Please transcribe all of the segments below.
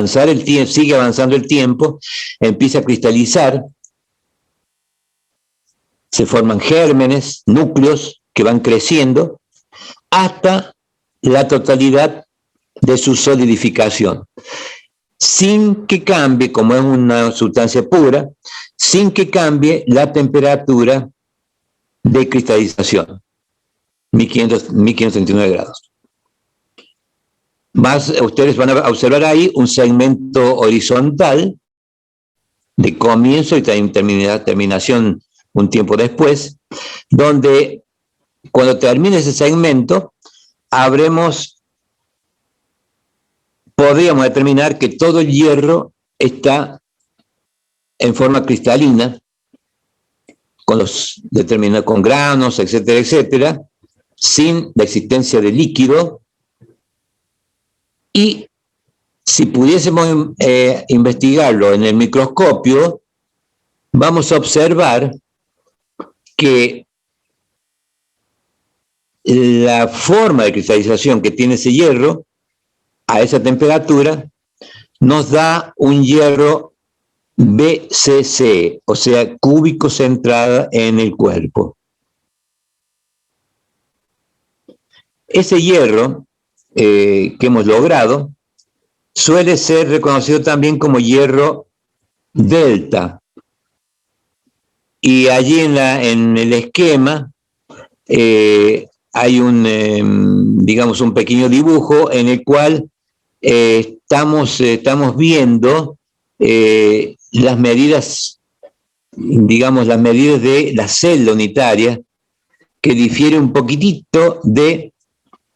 avanzar el tiempo, sigue avanzando el tiempo, empieza a cristalizar, se forman gérmenes, núcleos que van creciendo hasta la totalidad de su solidificación, sin que cambie, como es una sustancia pura, sin que cambie la temperatura de cristalización, 1539 grados. Ustedes van a observar ahí un segmento horizontal de comienzo y terminación un tiempo después, donde cuando termine ese segmento, podríamos determinar que todo el hierro está en forma cristalina, con granos, etcétera, etcétera, sin la existencia de líquido. Y si pudiésemos investigarlo en el microscopio, vamos a observar que la forma de cristalización que tiene ese hierro a esa temperatura nos da un hierro BCC, o sea, cúbico centrada en el cuerpo. Ese hierro que hemos logrado suele ser reconocido también como hierro delta. Y allí en el esquema hay digamos, un pequeño dibujo en el cual estamos viendo las medidas, digamos, las medidas de la celda unitaria, que difiere un poquitito de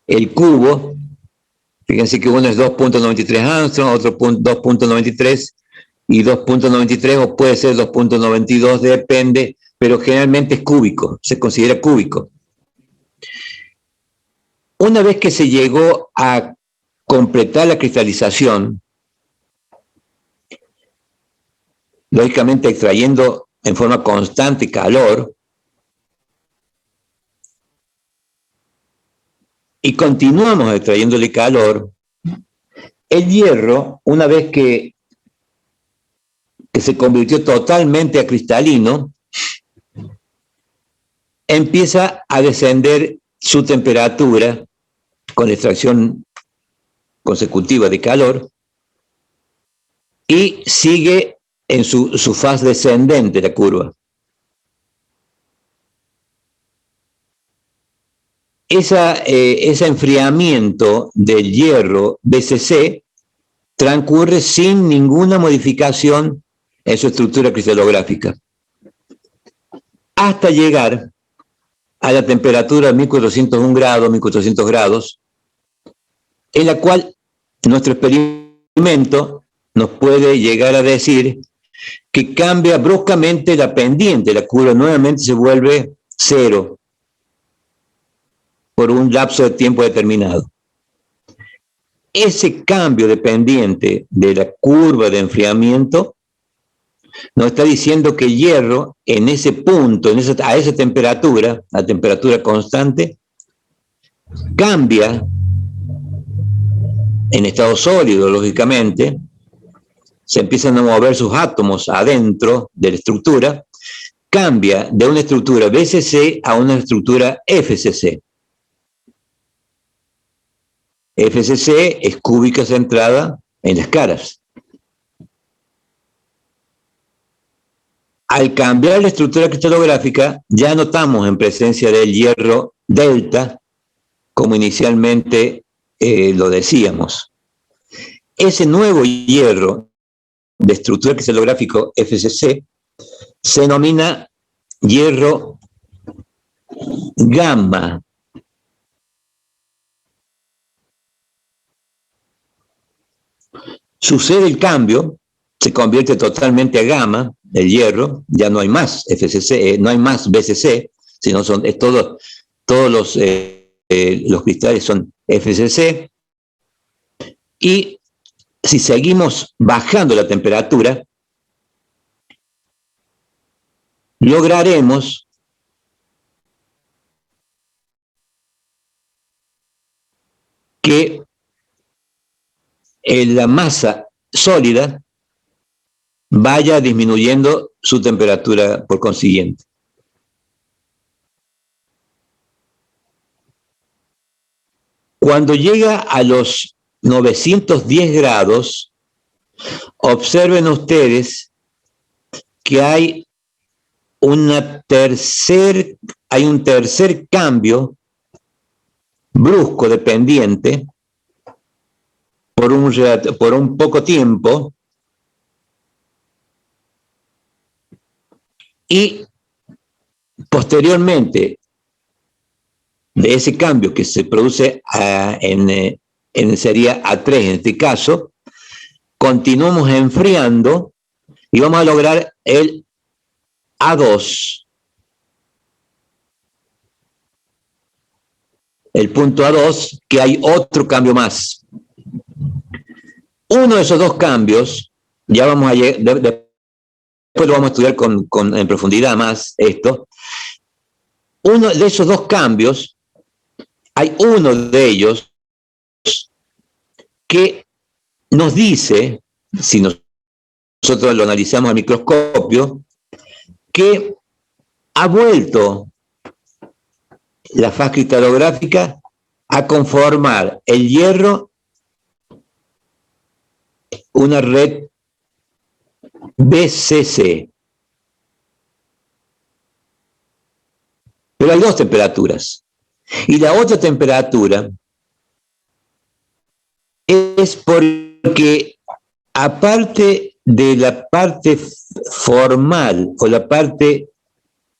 el cubo. Fíjense que uno es 2.93 Armstrong, otro 2.93 y 2.93, o puede ser 2.92, depende, pero generalmente es cúbico, se considera cúbico. Una vez que se llegó a completar la cristalización, lógicamente extrayendo en forma constante calor, y continuamos extrayéndole calor, el hierro, una vez que se convirtió totalmente a cristalino, empieza a descender su temperatura con extracción consecutiva de calor y sigue en su faz descendente la curva. Ese enfriamiento del hierro BCC transcurre sin ninguna modificación en su estructura cristalográfica, hasta llegar a la temperatura de 1401 grados, 1400 grados, en la cual nuestro experimento nos puede llegar a decir que cambia bruscamente la pendiente, la curva nuevamente se vuelve cero por un lapso de tiempo determinado. Ese cambio de pendiente de la curva de enfriamiento nos está diciendo que el hierro en ese punto, a esa temperatura, a temperatura constante, cambia en estado sólido, lógicamente, se empiezan a mover sus átomos adentro de la estructura, cambia de una estructura BCC a una estructura FCC. FCC es cúbica centrada en las caras. Al cambiar la estructura cristalográfica, ya notamos en presencia del hierro delta, como inicialmente lo decíamos. Ese nuevo hierro de estructura cristalográfica FCC se denomina hierro gamma. Sucede el cambio, se convierte totalmente a gamma, el hierro, ya no hay más FCC, no hay más BCC, sino todos los cristales son FCC, y si seguimos bajando la temperatura, lograremos que la masa sólida, vaya disminuyendo su temperatura por consiguiente. Cuando llega a los 910 grados, observen ustedes que hay un tercer cambio brusco de pendiente por un poco tiempo, y posteriormente de ese cambio que se produce sería A3 en este caso, continuamos enfriando y vamos a lograr el A2, el punto A2, que hay otro cambio más. Uno de esos dos cambios, ya vamos a llegar, después lo vamos a estudiar en profundidad más esto. Uno de esos dos cambios, hay uno de ellos que nos dice, si nosotros lo analizamos al microscopio, que ha vuelto la faz cristalográfica a conformar el hierro una red BCC. Pero hay dos temperaturas. Y la otra temperatura es porque, aparte de la parte formal o la parte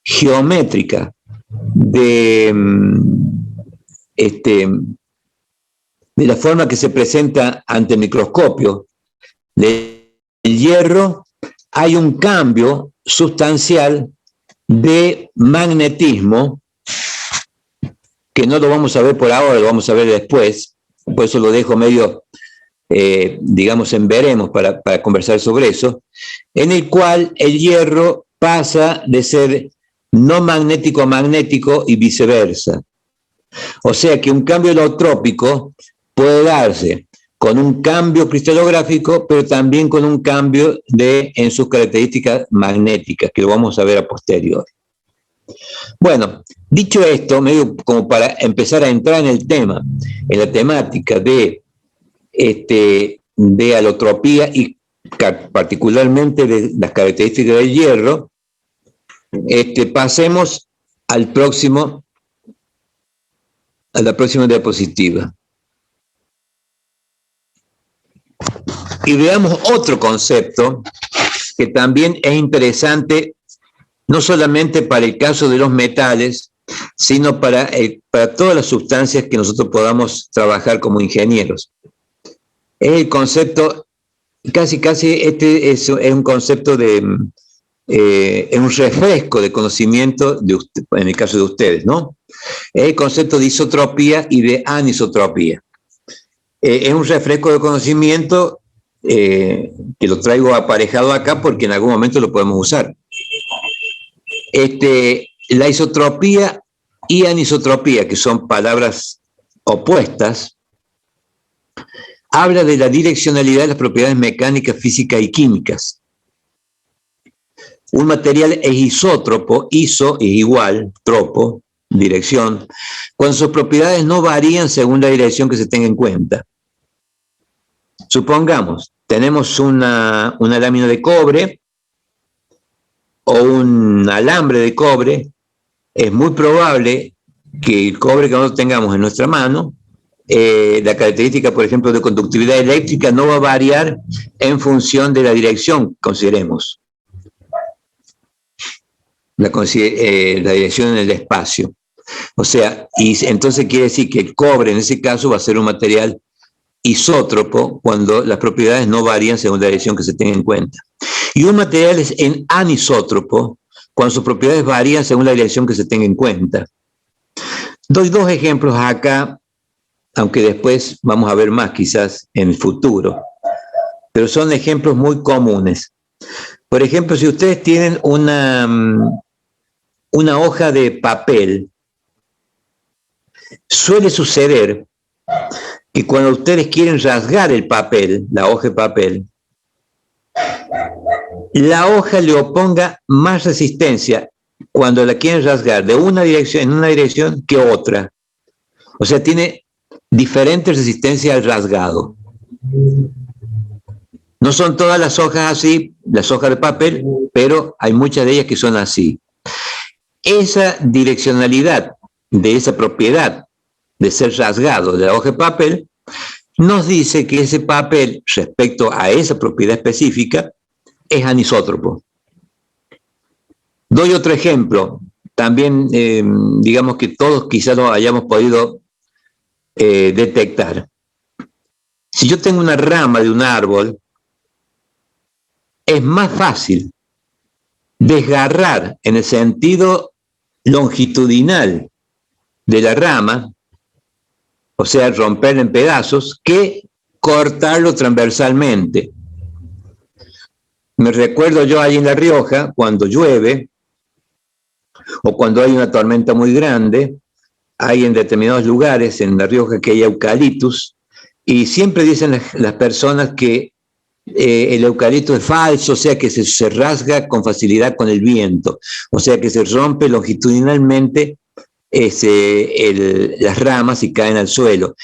geométrica de la forma que se presenta ante el microscopio del hierro, hay un cambio sustancial de magnetismo que no lo vamos a ver por ahora, lo vamos a ver después, por eso lo dejo medio, digamos, en veremos para conversar sobre eso, en el cual el hierro pasa de ser no magnético a magnético y viceversa. O sea que un cambio holotrópico puede darse con un cambio cristalográfico, pero también con un cambio en sus características magnéticas, que lo vamos a ver a posteriori. Bueno, dicho esto, medio como para empezar a entrar en el tema, en la temática de alotropía y particularmente de las características del hierro, pasemos a la próxima diapositiva. Y veamos otro concepto que también es interesante, no solamente para el caso de los metales, sino para todas las sustancias que nosotros podamos trabajar como ingenieros. Es el concepto, casi es un concepto es un refresco de conocimiento en el caso de ustedes, ¿no? Es el concepto de isotropía y de anisotropía. Es un refresco de conocimiento que lo traigo aparejado acá porque en algún momento lo podemos usar. La isotropía y anisotropía, que son palabras opuestas, habla de la direccionalidad de las propiedades mecánicas, físicas y químicas. Un material es isótropo, iso es igual, tropo, dirección, cuando sus propiedades no varían según la dirección que se tenga en cuenta. Supongamos, tenemos una lámina de cobre o un alambre de cobre, es muy probable que el cobre que nosotros tengamos en nuestra mano, la característica, por ejemplo, de conductividad eléctrica no va a variar en función de la dirección, consideremos. La dirección en el espacio. O sea, y entonces quiere decir que el cobre en ese caso va a ser un material isótropo cuando las propiedades no varían según la dirección que se tenga en cuenta. Y un material es anisótropo cuando sus propiedades varían según la dirección que se tenga en cuenta. Doy dos ejemplos acá, aunque después vamos a ver más quizás en el futuro, pero son ejemplos muy comunes. Por ejemplo, si ustedes tienen una hoja de papel, suele suceder que cuando ustedes quieren rasgar el papel, la hoja de papel, la hoja le oponga más resistencia cuando la quieren rasgar de una dirección, en una dirección que otra. O sea, tiene diferente resistencia al rasgado. No son todas las hojas así, las hojas de papel, pero hay muchas de ellas que son así. Esa direccionalidad de esa propiedad de ser rasgado de la hoja de papel nos dice que ese papel, respecto a esa propiedad específica, es anisótropo. Doy otro ejemplo. También, digamos que todos quizás lo hayamos podido detectar. Si yo tengo una rama de un árbol, es más fácil desgarrar en el sentido longitudinal de la rama, o sea, romperlo en pedazos, que cortarlo transversalmente. Me recuerdo yo allí en La Rioja, cuando llueve, o cuando hay una tormenta muy grande, hay en determinados lugares en La Rioja que hay eucaliptus, y siempre dicen las personas que el eucalipto es falso, o sea que se rasga con facilidad con el viento, o sea que se rompe longitudinalmente las ramas y caen al suelo.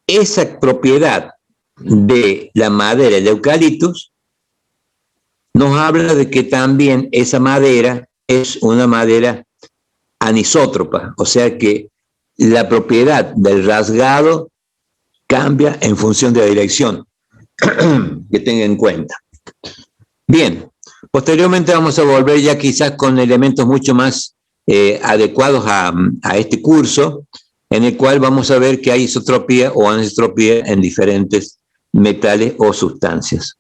Esa propiedad de la madera, el eucaliptus, nos habla de que también esa madera es una madera anisótropa, o sea que la propiedad del rasgado cambia en función de la dirección. Que tenga en cuenta. Bien, posteriormente vamos a volver ya quizás con elementos mucho más adecuados a este curso, en el cual vamos a ver que hay isotropía o anisotropía en diferentes metales o sustancias.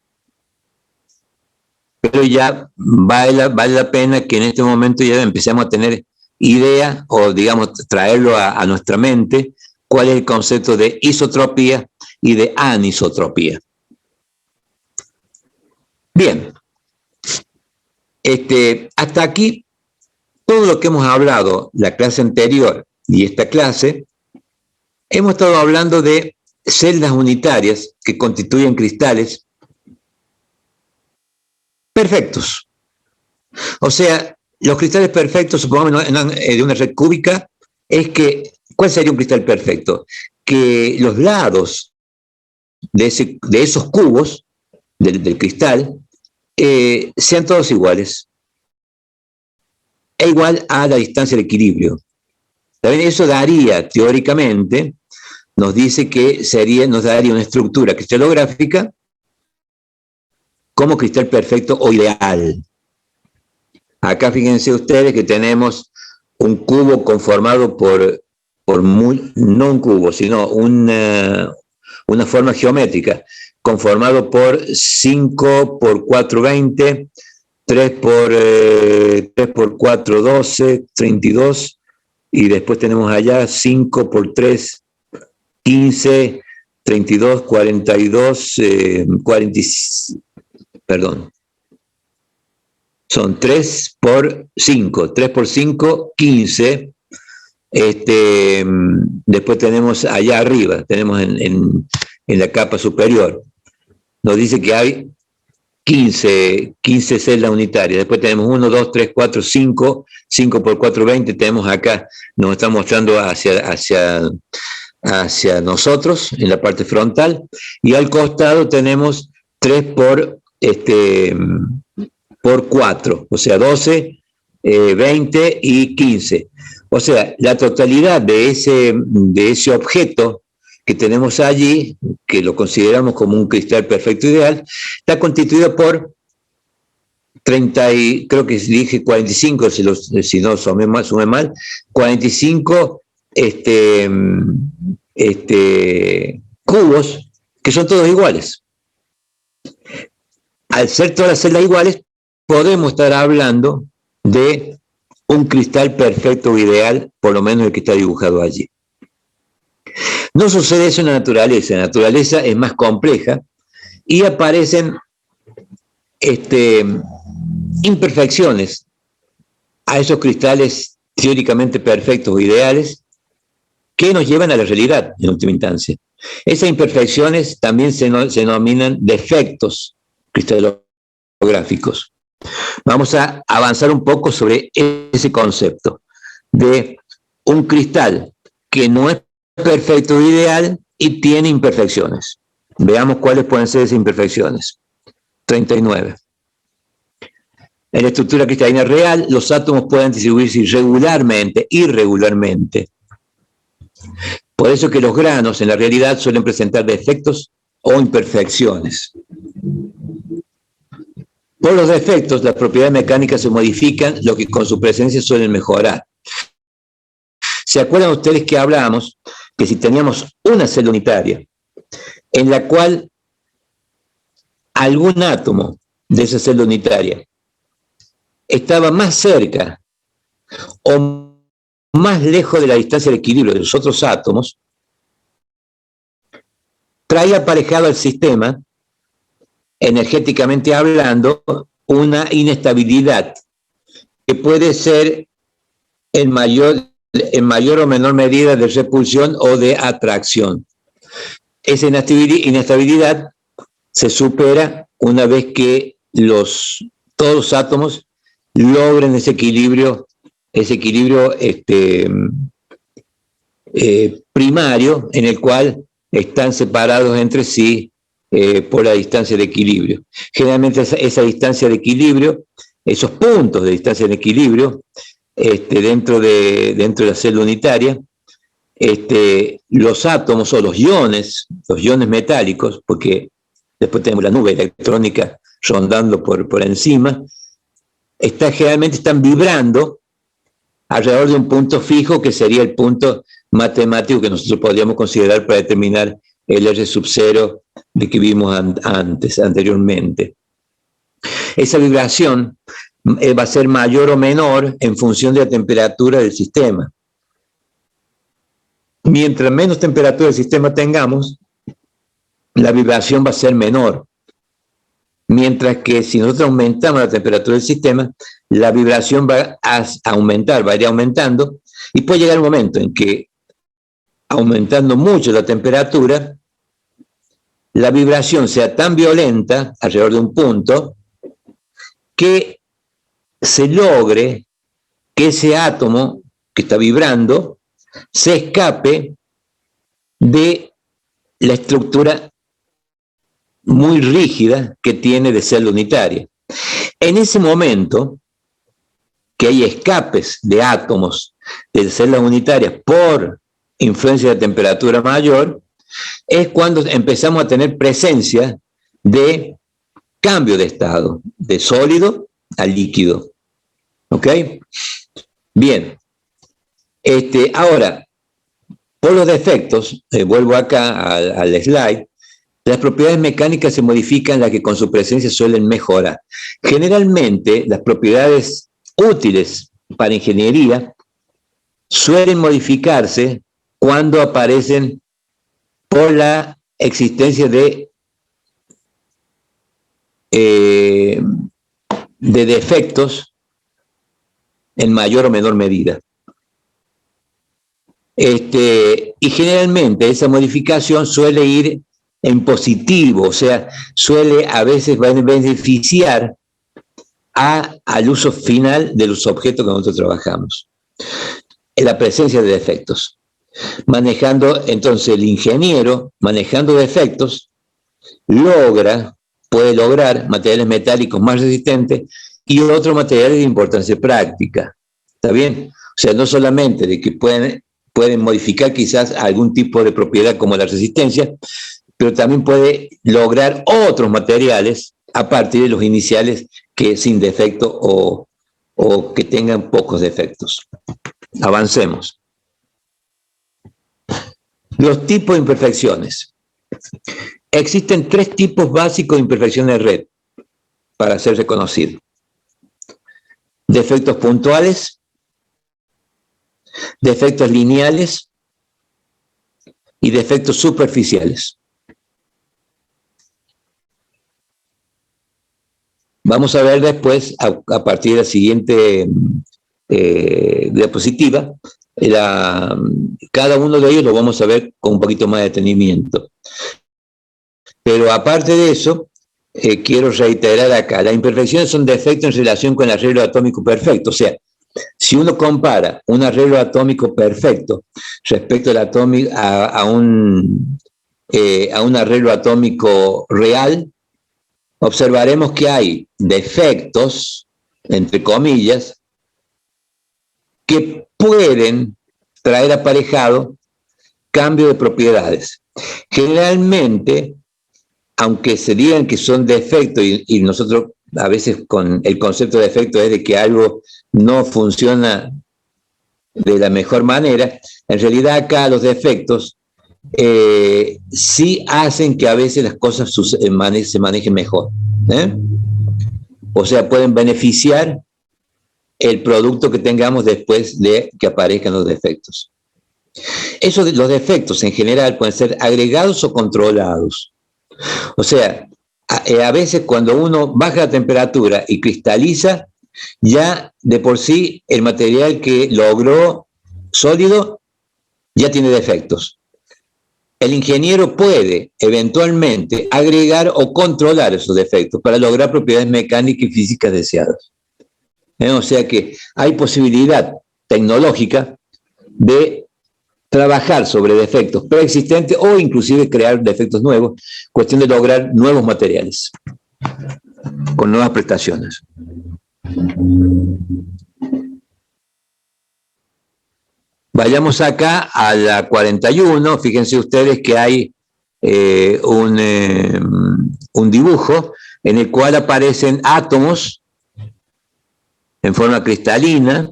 Pero ya vale la pena que en este momento ya empecemos a tener idea o digamos traerlo a nuestra mente cuál es el concepto de isotropía y de anisotropía. Bien, hasta aquí todo lo que hemos hablado la clase anterior y esta clase, hemos estado hablando de celdas unitarias que constituyen cristales perfectos. O sea, los cristales perfectos, supongamos de una red cúbica, es que, ¿cuál sería un cristal perfecto? Que los lados de esos cubos del cristal sean todos iguales, e igual a la distancia de equilibrio. También eso daría, teóricamente, nos dice que nos daría una estructura cristalográfica como cristal perfecto o ideal. Acá fíjense ustedes que tenemos un cubo conformado no un cubo, sino una forma geométrica, conformado por 5 por 4, 20, 3 por 4, 12, 32, y después tenemos allá 5 por 3, 15, 32, 42, 40, perdón, son 3 por 5, 3 por 5, 15, después tenemos allá arriba, tenemos en la capa superior, nos dice que hay 15 celdas unitarias. Después tenemos 1, 2, 3, 4, 5, 5 por 4, 20. Tenemos acá, nos está mostrando hacia nosotros, en la parte frontal. Y al costado tenemos 3 por 4, o sea, 12, 20 y 15. O sea, la totalidad de ese objeto que tenemos allí, que lo consideramos como un cristal perfecto ideal, está constituido por 30, creo que dije 45, si no sumé mal, 45 cubos, que son todos iguales. Al ser todas las celdas iguales, podemos estar hablando de un cristal perfecto ideal, por lo menos el que está dibujado allí. No sucede eso en la naturaleza es más compleja y aparecen imperfecciones a esos cristales teóricamente perfectos o ideales que nos llevan a la realidad en última instancia. Esas imperfecciones también se denominan defectos cristolográficos. gráficos. Vamos a avanzar un poco sobre ese concepto de un cristal que no es perfecto o ideal y tiene imperfecciones. Veamos cuáles pueden ser esas imperfecciones. 39. En la estructura cristalina real, los átomos pueden distribuirse irregularmente. Por eso que los granos en la realidad suelen presentar defectos o imperfecciones. Por los defectos, las propiedades mecánicas se modifican, lo que con su presencia suelen mejorar. ¿Se acuerdan ustedes que hablábamos que si teníamos una celda unitaria en la cual algún átomo de esa celda unitaria estaba más cerca o más lejos de la distancia de equilibrio de los otros átomos, trae aparejado al sistema, energéticamente hablando, una inestabilidad que puede ser en mayor o menor medida de repulsión o de atracción. Esa inestabilidad se supera una vez que todos los átomos logren ese equilibrio primario en el cual están separados entre sí por la distancia de equilibrio. Generalmente esa distancia de equilibrio, esos puntos de distancia de equilibrio dentro de la celda unitaria, los átomos o los iones metálicos, porque después tenemos la nube electrónica rondando por encima, generalmente están vibrando alrededor de un punto fijo que sería el punto matemático que nosotros podríamos considerar para determinar el R sub 0 de que vimos anteriormente. Esa vibración va a ser mayor o menor en función de la temperatura del sistema. Mientras menos temperatura del sistema tengamos, la vibración va a ser menor. Mientras que si nosotros aumentamos la temperatura del sistema, la vibración va a aumentar, va a ir aumentando, y puede llegar un momento en que, aumentando mucho la temperatura, la vibración sea tan violenta, alrededor de un punto, que se logre que ese átomo que está vibrando se escape de la estructura muy rígida que tiene de celda unitaria. En ese momento que hay escapes de átomos de celdas unitarias por influencia de temperatura mayor, es cuando empezamos a tener presencia de cambio de estado, de sólido a líquido. ¿Ok? Bien. Ahora, por los defectos, vuelvo acá al slide, las propiedades mecánicas se modifican, las que con su presencia suelen mejorar. Generalmente, las propiedades útiles para ingeniería suelen modificarse cuando aparecen por la existencia de defectos en mayor o menor medida. Y generalmente esa modificación suele ir en positivo, o sea, suele a veces beneficiar al uso final de los objetos que nosotros trabajamos. En la presencia de defectos. Entonces el ingeniero, manejando defectos, puede lograr materiales metálicos más resistentes y otros materiales de importancia práctica. ¿Está bien? O sea, no solamente de que pueden modificar quizás algún tipo de propiedad como la resistencia, pero también puede lograr otros materiales a partir de los iniciales que sin defecto o que tengan pocos defectos. Avancemos. Los tipos de imperfecciones. Existen 3 tipos básicos de imperfecciones de red para ser reconocidos. Defectos puntuales, defectos lineales y defectos superficiales. Vamos a ver después, a partir de la siguiente diapositiva, cada uno de ellos lo vamos a ver con un poquito más de detenimiento. Pero aparte de eso, quiero reiterar acá, las imperfecciones son defectos en relación con el arreglo atómico perfecto. O sea, si uno compara un arreglo atómico perfecto respecto a un arreglo atómico real, observaremos que hay defectos, entre comillas, que pueden traer aparejado cambio de propiedades. Generalmente, aunque se digan que son defectos, y nosotros a veces con el concepto de defecto es de que algo no funciona de la mejor manera, en realidad acá los defectos sí hacen que a veces las cosas se manejen mejor. O sea, pueden beneficiar el producto que tengamos después de que aparezcan los defectos. Los defectos en general pueden ser agregados o controlados. O sea, a veces cuando uno baja la temperatura y cristaliza, ya de por sí el material que logró sólido ya tiene defectos. El ingeniero puede eventualmente agregar o controlar esos defectos para lograr propiedades mecánicas y físicas deseadas. O sea que hay posibilidad tecnológica de trabajar sobre defectos preexistentes o inclusive crear defectos nuevos, cuestión de lograr nuevos materiales con nuevas prestaciones. Vayamos acá a la 41, fíjense ustedes que hay un dibujo en el cual aparecen átomos en forma cristalina,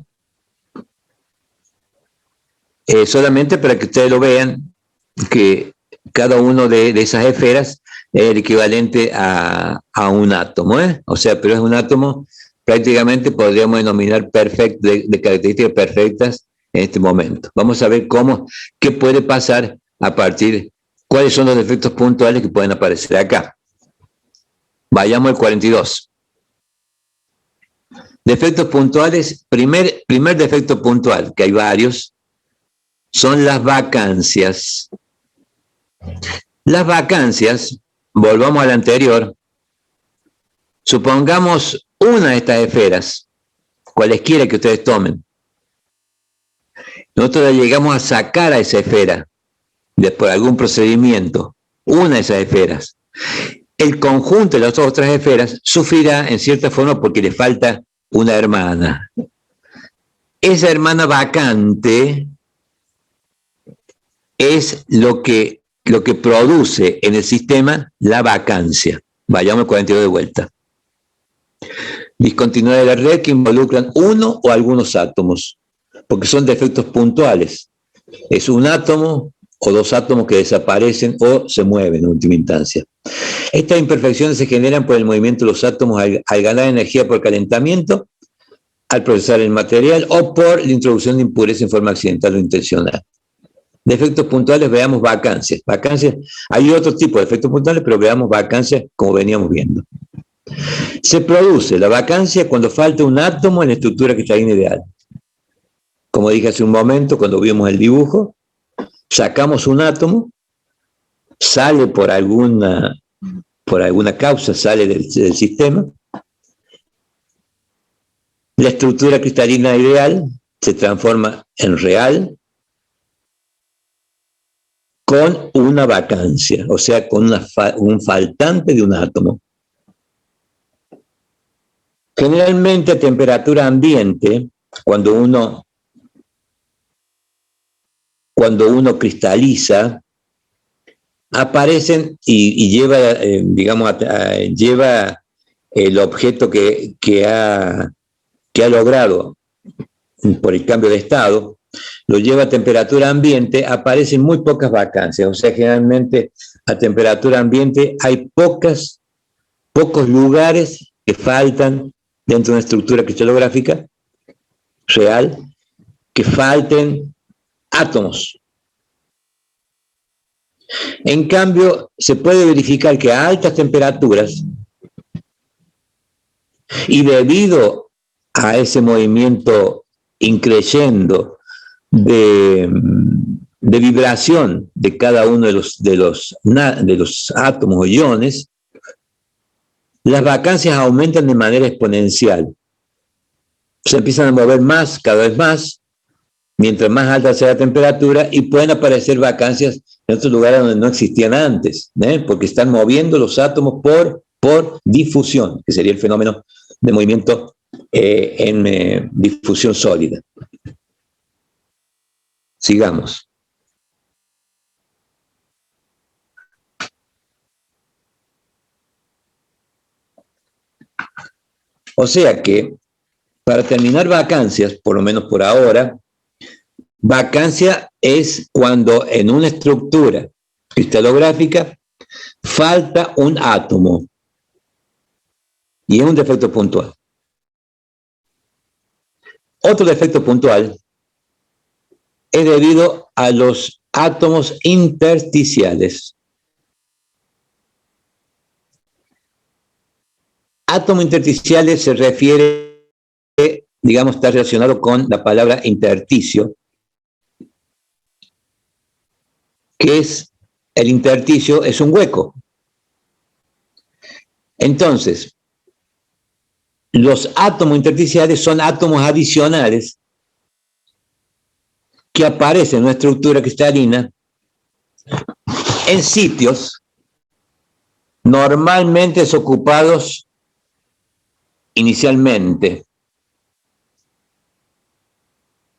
solamente para que ustedes lo vean, que cada uno de esas esferas es el equivalente a un átomo, o sea, pero es un átomo prácticamente podríamos denominar perfecto, de características perfectas en este momento. Vamos a ver qué puede pasar a partir, cuáles son los defectos puntuales que pueden aparecer acá. Vayamos al 42. Defectos puntuales, primer defecto puntual, que hay varios, son las vacancias. Las vacancias, volvamos al anterior, supongamos una de estas esferas, cualesquiera que ustedes tomen. Nosotros la llegamos a sacar a esa esfera, después de algún procedimiento, una de esas esferas. El conjunto de las otras esferas sufrirá en cierta forma porque le falta una hermana. Esa hermana vacante es lo que produce en el sistema la vacancia. Vayamos al 42 de vuelta. Discontinuidad de la red que involucran uno o algunos átomos, porque son defectos puntuales. Es un átomo o dos átomos que desaparecen o se mueven en última instancia. Estas imperfecciones se generan por el movimiento de los átomos al ganar energía por calentamiento, al procesar el material o por la introducción de impurezas en forma accidental o intencional. Defectos puntuales, veamos vacancias. Vacancias, hay otro tipo de defectos puntuales, pero veamos vacancias como veníamos viendo. Se produce la vacancia cuando falta un átomo en la estructura cristalina ideal. Como dije hace un momento, cuando vimos el dibujo, sacamos un átomo, sale por alguna causa, sale del sistema. La estructura cristalina ideal se transforma en real con una vacancia, o sea, con un faltante de un átomo. Generalmente a temperatura ambiente, cuando uno cristaliza, aparecen y lleva, lleva el objeto que ha logrado por el cambio de estado, lo lleva a temperatura ambiente, aparecen muy pocas vacancias. O sea, generalmente a temperatura ambiente hay pocos lugares que faltan dentro de una estructura cristalográfica real, que falten átomos. En cambio, se puede verificar que a altas temperaturas, y debido a ese movimiento increyendo de vibración de cada uno de los átomos o iones, las vacancias aumentan de manera exponencial. Se empiezan a mover más, cada vez más, mientras más alta sea la temperatura, y pueden aparecer vacancias en otros lugares donde no existían antes, porque están moviendo los átomos por difusión, que sería el fenómeno de movimiento en difusión sólida. Sigamos. O sea que, para terminar vacancias, por lo menos por ahora, vacancia es cuando en una estructura cristalográfica falta un átomo. Y es un defecto puntual. Otro defecto puntual es debido a los átomos intersticiales. Átomos intersticiales se refiere, digamos, está relacionado con la palabra intersticio, que es, el intersticio es un hueco. Entonces, los átomos intersticiales son átomos adicionales que aparecen en una estructura cristalina en sitios normalmente desocupados inicialmente.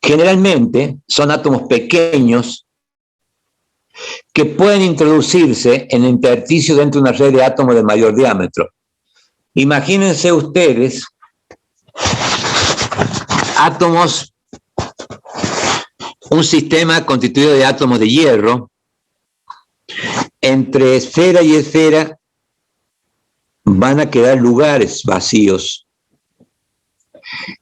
Generalmente son átomos pequeños que pueden introducirse en el intersticio dentro de una red de átomos de mayor diámetro. Imagínense ustedes átomos, un sistema constituido de átomos de hierro. Entre esfera y esfera van a quedar lugares vacíos.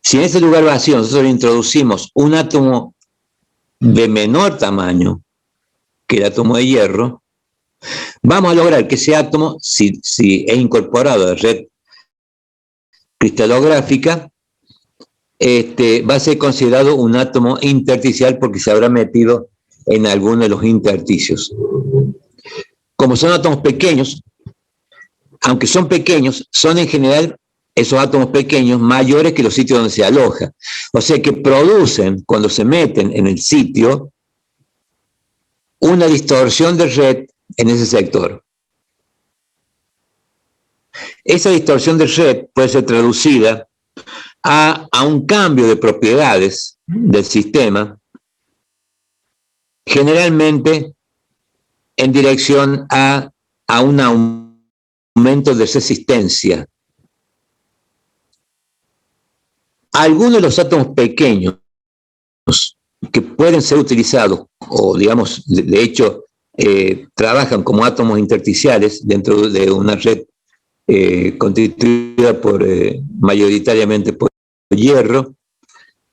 Si en ese lugar vacío nosotros introducimos un átomo de menor tamaño que el átomo de hierro, vamos a lograr que ese átomo, si es incorporado a la red cristalográfica, va a ser considerado un átomo intersticial porque se habrá metido en alguno de los intersticios. Como son átomos pequeños, aunque son pequeños, son en general esos átomos pequeños mayores que los sitios donde se aloja. O sea que producen, cuando se meten en el sitio, una distorsión de red en ese sector. Esa distorsión de red puede ser traducida a un cambio de propiedades del sistema, generalmente en dirección a un aumento de resistencia. Algunos de los átomos pequeños que pueden ser utilizados, o digamos, de hecho, trabajan como átomos intersticiales dentro de una red constituida mayoritariamente por hierro,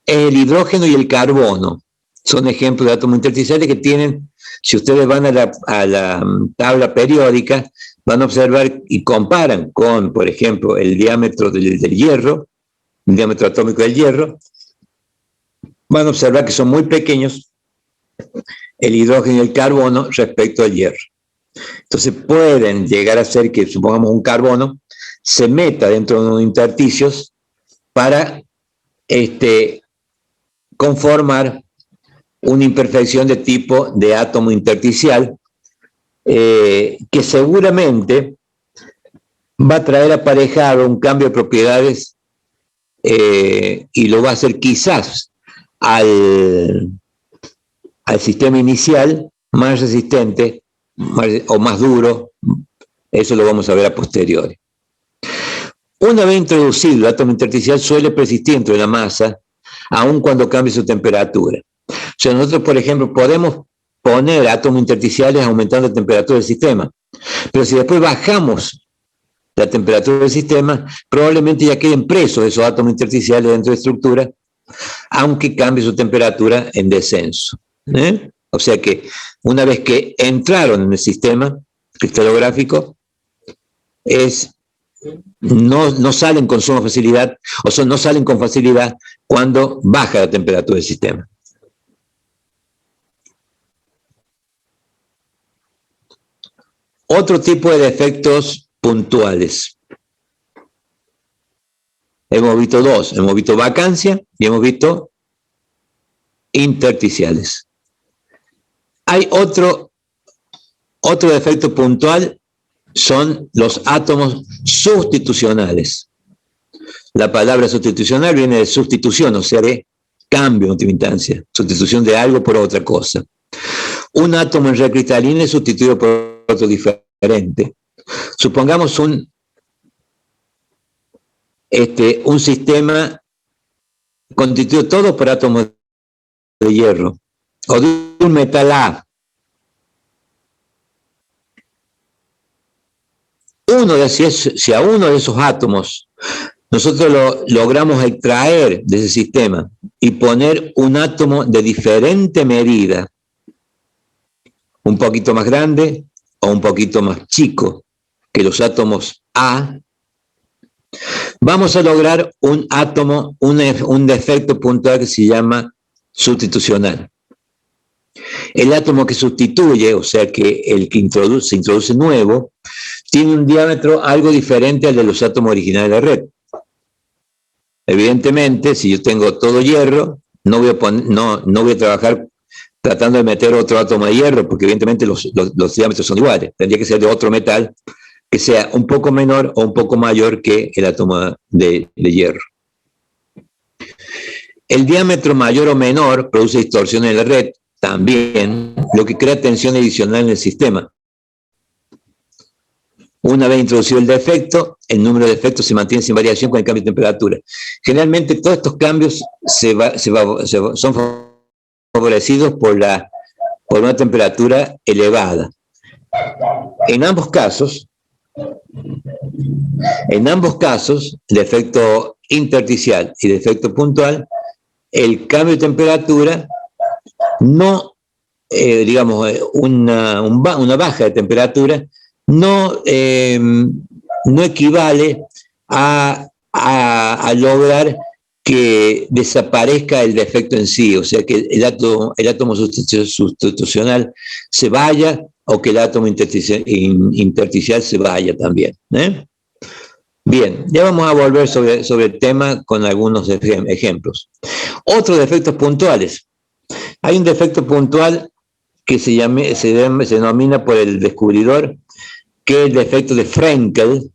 el hidrógeno y el carbono. Son ejemplos de átomos intersticiales que tienen, si ustedes van a la tabla periódica, van a observar y comparan con, por ejemplo, el diámetro del hierro, el diámetro atómico del hierro, van a observar que son muy pequeños el hidrógeno y el carbono respecto al hierro. Entonces pueden llegar a ser que, supongamos, un carbono se meta dentro de unos intersticios para conformar una imperfección de tipo de átomo intersticial que seguramente va a traer aparejado un cambio de propiedades y lo va a hacer quizás al sistema inicial más resistente o más duro. Eso lo vamos a ver a posteriori. Una vez introducido, el átomo intersticial suele persistir dentro de la masa, aun cuando cambie su temperatura. O sea, nosotros, por ejemplo, podemos poner átomos intersticiales aumentando la temperatura del sistema, pero si después bajamos la temperatura del sistema, probablemente ya queden presos esos átomos intersticiales dentro de la estructura, aunque cambie su temperatura en descenso. O sea que una vez que entraron en el sistema cristalográfico, no salen con suma facilidad, o no salen con facilidad cuando baja la temperatura del sistema. Otro tipo de defectos puntuales. Hemos visto dos, hemos visto vacancia y hemos visto intersticiales. Hay otro defecto puntual, son los átomos sustitucionales. La palabra sustitucional viene de sustitución, o sea, de cambio en última instancia, sustitución de algo por otra cosa. Un átomo en red cristalina es sustituido por otro diferente. Supongamos un sistema constituido todo por átomos de hierro o de un metal A. Si a uno de esos átomos nosotros lo logramos extraer de ese sistema y poner un átomo de diferente medida, un poquito más grande o un poquito más chico que los átomos A, vamos a lograr un átomo, un defecto puntual que se llama sustitucional. El átomo que sustituye, o sea que el que se introduce nuevo, tiene un diámetro algo diferente al de los átomos originales de la red. Evidentemente, si yo tengo todo hierro, no voy a trabajar tratando de meter otro átomo de hierro, porque evidentemente los diámetros son iguales. Tendría que ser de otro metal que sea un poco menor o un poco mayor que el átomo de hierro. El diámetro mayor o menor produce distorsión en la red también, lo que crea tensión adicional en el sistema. Una vez introducido el defecto, el número de defectos se mantiene sin variación con el cambio de temperatura. Generalmente todos estos cambios son favorecidos por una temperatura elevada. En ambos casos, defecto intersticial y defecto puntual, el cambio de temperatura no, una baja de temperatura no equivale a lograr que desaparezca el defecto en sí, o sea, que el átomo sustitucional se vaya o que el átomo intersticial se vaya también. Bien, ya vamos a volver sobre el tema con algunos ejemplos. Otros defectos puntuales. Hay un defecto puntual que se denomina por el descubridor, que es el defecto de Frenkel.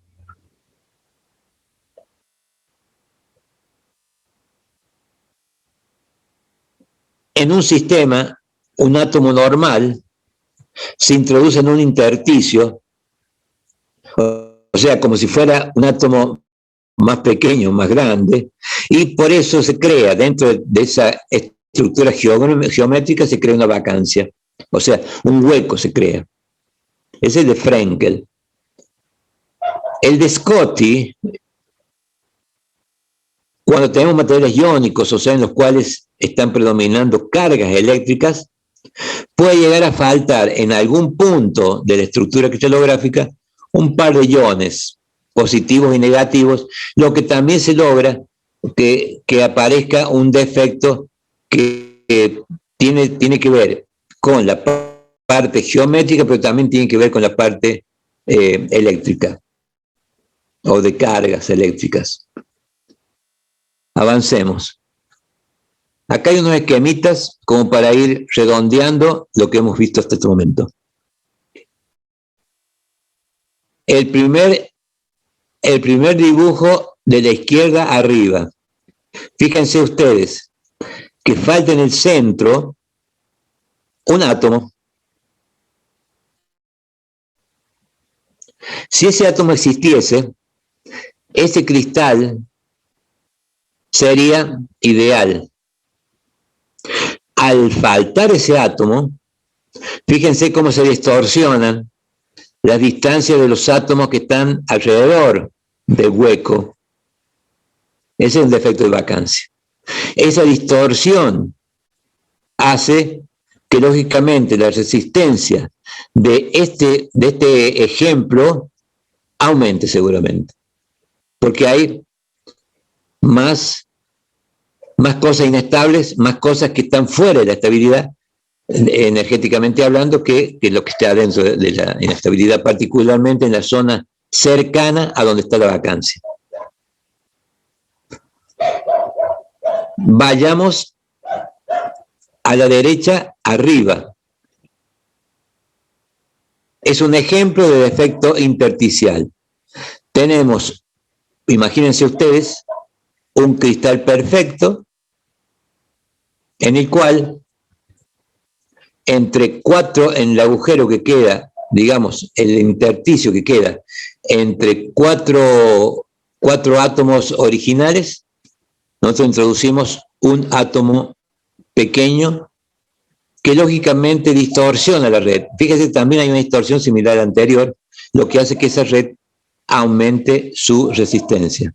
En un sistema, un átomo normal se introduce en un intersticio, o sea, como si fuera un átomo más pequeño, más grande, y por eso se crea, dentro de esa estructura geométrica, se crea una vacancia, o sea, un hueco se crea. Ese es de Frenkel. El de Scotti, cuando tenemos materiales iónicos, o sea, en los cuales están predominando cargas eléctricas, puede llegar a faltar en algún punto de la estructura cristalográfica un par de iones positivos y negativos, lo que también se logra que aparezca un defecto que tiene que ver con la parte geométrica, pero también tiene que ver con la parte eléctrica o de cargas eléctricas. Avancemos. Acá hay unos esquemitas como para ir redondeando lo que hemos visto hasta este momento. El primer dibujo de la izquierda arriba. Fíjense ustedes que falta en el centro un átomo. Si ese átomo existiese, ese cristal sería ideal. Al faltar ese átomo, fíjense cómo se distorsionan las distancias de los átomos que están alrededor del hueco. Ese es el defecto de vacancia. Esa distorsión hace que, lógicamente, la resistencia de este ejemplo aumente seguramente, porque hay más cosas inestables, más cosas que están fuera de la estabilidad, energéticamente hablando, que lo que está dentro de la inestabilidad, particularmente en la zona cercana a donde está la vacancia. vayamos a la derecha arriba. Es un ejemplo de defecto intersticial. Tenemos, imagínense ustedes, un cristal perfecto en el cual entre en el agujero que queda, digamos, el intersticio que queda entre cuatro átomos originales, nosotros introducimos un átomo pequeño que lógicamente distorsiona la red. Fíjese, también hay una distorsión similar a la anterior, lo que hace que esa red aumente su resistencia.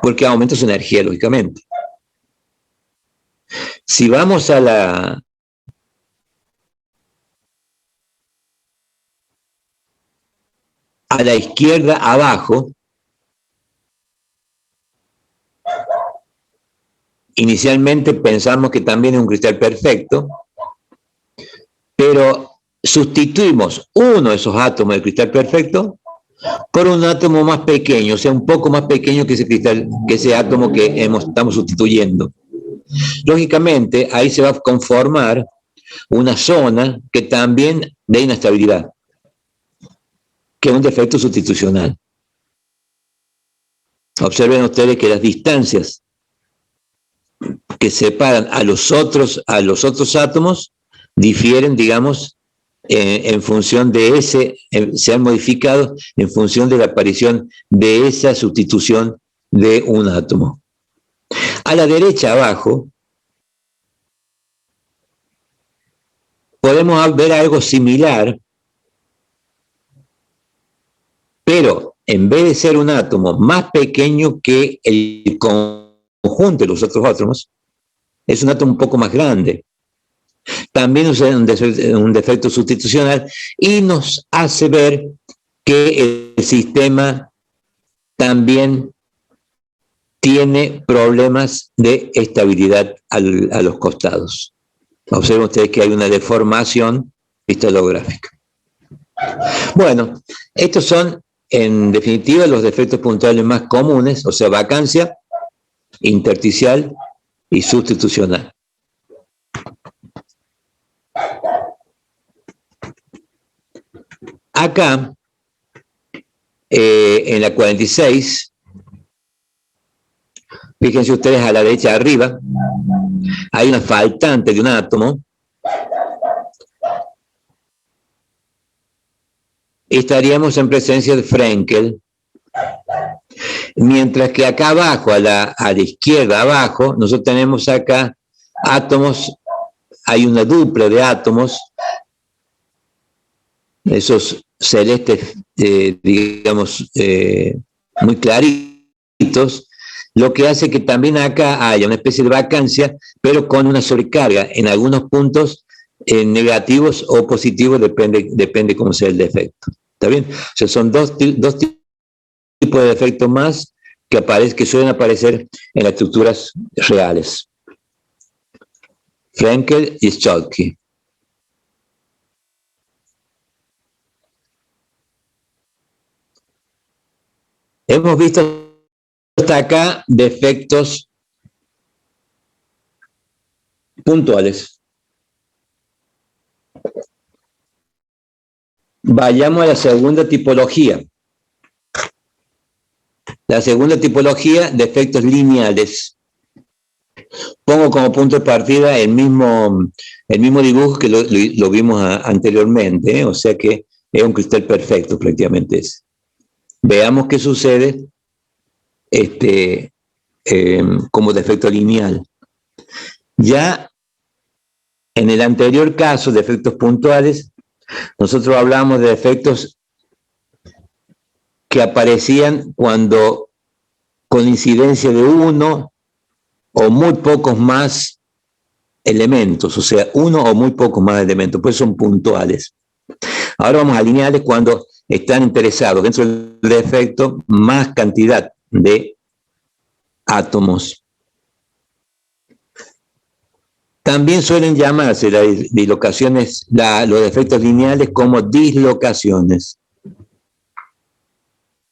Porque aumenta su energía, lógicamente. Si vamos a la izquierda abajo, inicialmente pensamos que también es un cristal perfecto, pero sustituimos uno de esos átomos del cristal perfecto por un átomo más pequeño, o sea, un poco más pequeño que ese cristal, que ese átomo que estamos sustituyendo. Lógicamente, ahí se va a conformar una zona que también de inestabilidad, que es un defecto sustitucional. Observen ustedes que las distancias que separan a los otros átomos difieren, digamos, en función de se han modificado en función de la aparición de esa sustitución de un átomo. A la derecha abajo podemos ver algo similar, pero en vez de ser un átomo más pequeño que el conjunto de los otros átomos, es un átomo un poco más grande. También es un defecto sustitucional y nos hace ver que el sistema también tiene problemas de estabilidad a los costados. Observen ustedes que hay una deformación cristalográfica. Bueno, estos son, en definitiva, los defectos puntuales más comunes, o sea, vacancia, intersticial y sustitucional. Acá, en la 46, fíjense ustedes a la derecha arriba, hay una faltante de un átomo. Estaríamos en presencia de Frenkel, mientras que acá abajo, a la izquierda abajo, nosotros tenemos acá átomos, hay una dupla de átomos, esos celestes, digamos, muy claritos, lo que hace que también acá haya una especie de vacancia, pero con una sobrecarga en algunos puntos negativos o positivos, depende cómo sea el defecto. ¿Está bien? O sea, son dos tipos de defectos más que suelen aparecer en las estructuras reales. Frenkel y Schottky. Hemos visto hasta acá defectos puntuales. Vayamos a la segunda tipología. La segunda tipología, defectos lineales. Pongo como punto de partida el mismo dibujo que lo vimos anteriormente, o sea que es un cristal perfecto prácticamente ese. Veamos qué sucede como defecto lineal. Ya en el anterior caso, de defectos puntuales, nosotros hablamos de defectos que aparecían cuando, con incidencia de uno o muy pocos más elementos, o sea, uno o muy pocos más elementos, pues son puntuales. Ahora vamos a lineales cuando están interesados dentro del defecto más cantidad de átomos. También suelen llamarse las dislocaciones, los defectos lineales como dislocaciones.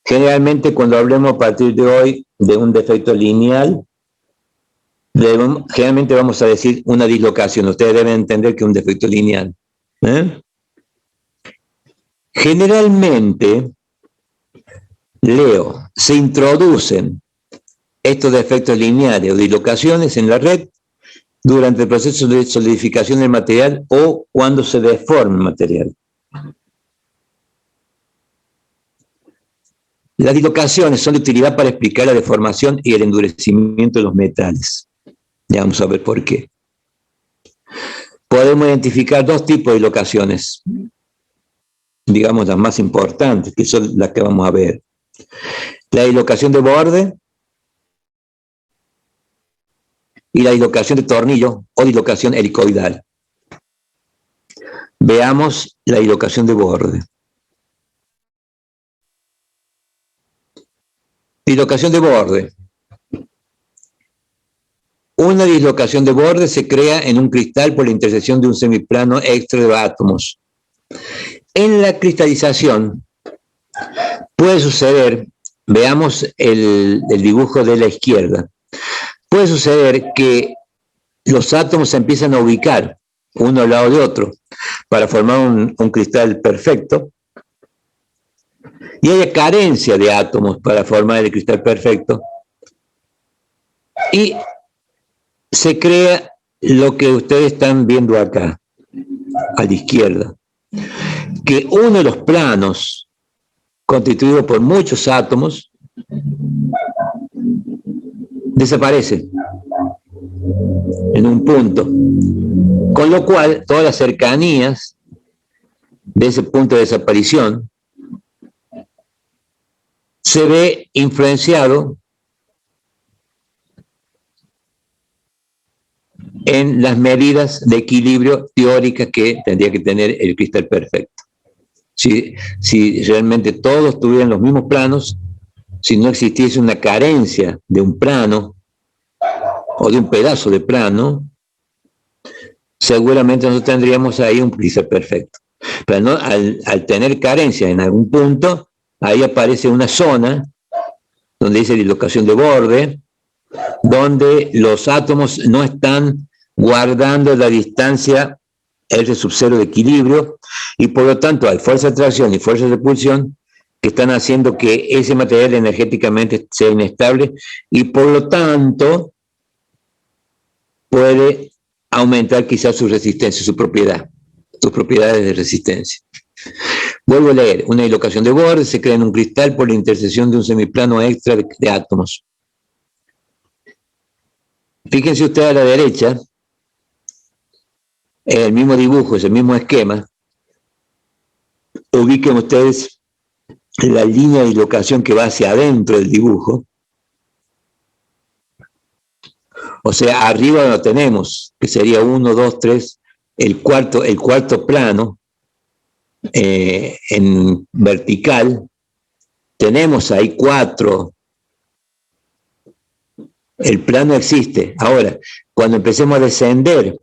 Generalmente cuando hablemos a partir de hoy de un defecto lineal, generalmente vamos a decir una dislocación. Ustedes deben entender que es un defecto lineal. Generalmente, leo, se introducen estos defectos lineales o dislocaciones en la red durante el proceso de solidificación del material o cuando se deforma el material. Las dislocaciones son de utilidad para explicar la deformación y el endurecimiento de los metales. Ya vamos a ver por qué. Podemos identificar dos tipos de dislocaciones, digamos las más importantes, que son las que vamos a ver. La dislocación de borde y la dislocación de tornillo o dislocación helicoidal. Veamos la dislocación de borde. Dislocación de borde. Una dislocación de borde se crea en un cristal por la intersección de un semiplano extra de átomos. En la cristalización puede suceder, veamos el dibujo de la izquierda, puede suceder que los átomos se empiezan a ubicar uno al lado de otro para formar un cristal perfecto y haya carencia de átomos para formar el cristal perfecto y se crea lo que ustedes están viendo acá a la izquierda, que uno de los planos constituido por muchos átomos desaparece en un punto, con lo cual todas las cercanías de ese punto de desaparición se ve influenciado en las medidas de equilibrio teóricas que tendría que tener el cristal perfecto. Si realmente todos tuvieran los mismos planos, si no existiese una carencia de un plano o de un pedazo de plano, seguramente nosotros tendríamos ahí un cristal perfecto. Pero no, al tener carencia en algún punto, ahí aparece una zona donde dice dislocación de borde, donde los átomos no están guardando la distancia R sub 0 de equilibrio, y por lo tanto hay fuerza de atracción y fuerza de repulsión que están haciendo que ese material energéticamente sea inestable, y por lo tanto puede aumentar quizás su resistencia, sus propiedades de resistencia. Vuelvo a leer, una dislocación de borde se crea en un cristal por la intersección de un semiplano extra de átomos. Fíjense ustedes a la derecha, en el mismo dibujo, es el mismo esquema, ubiquen ustedes la línea de dislocación que va hacia adentro del dibujo. O sea, arriba lo tenemos, que sería 1, 2, 3, el cuarto plano en vertical. Tenemos ahí 4. El plano existe. Ahora, cuando empecemos a descender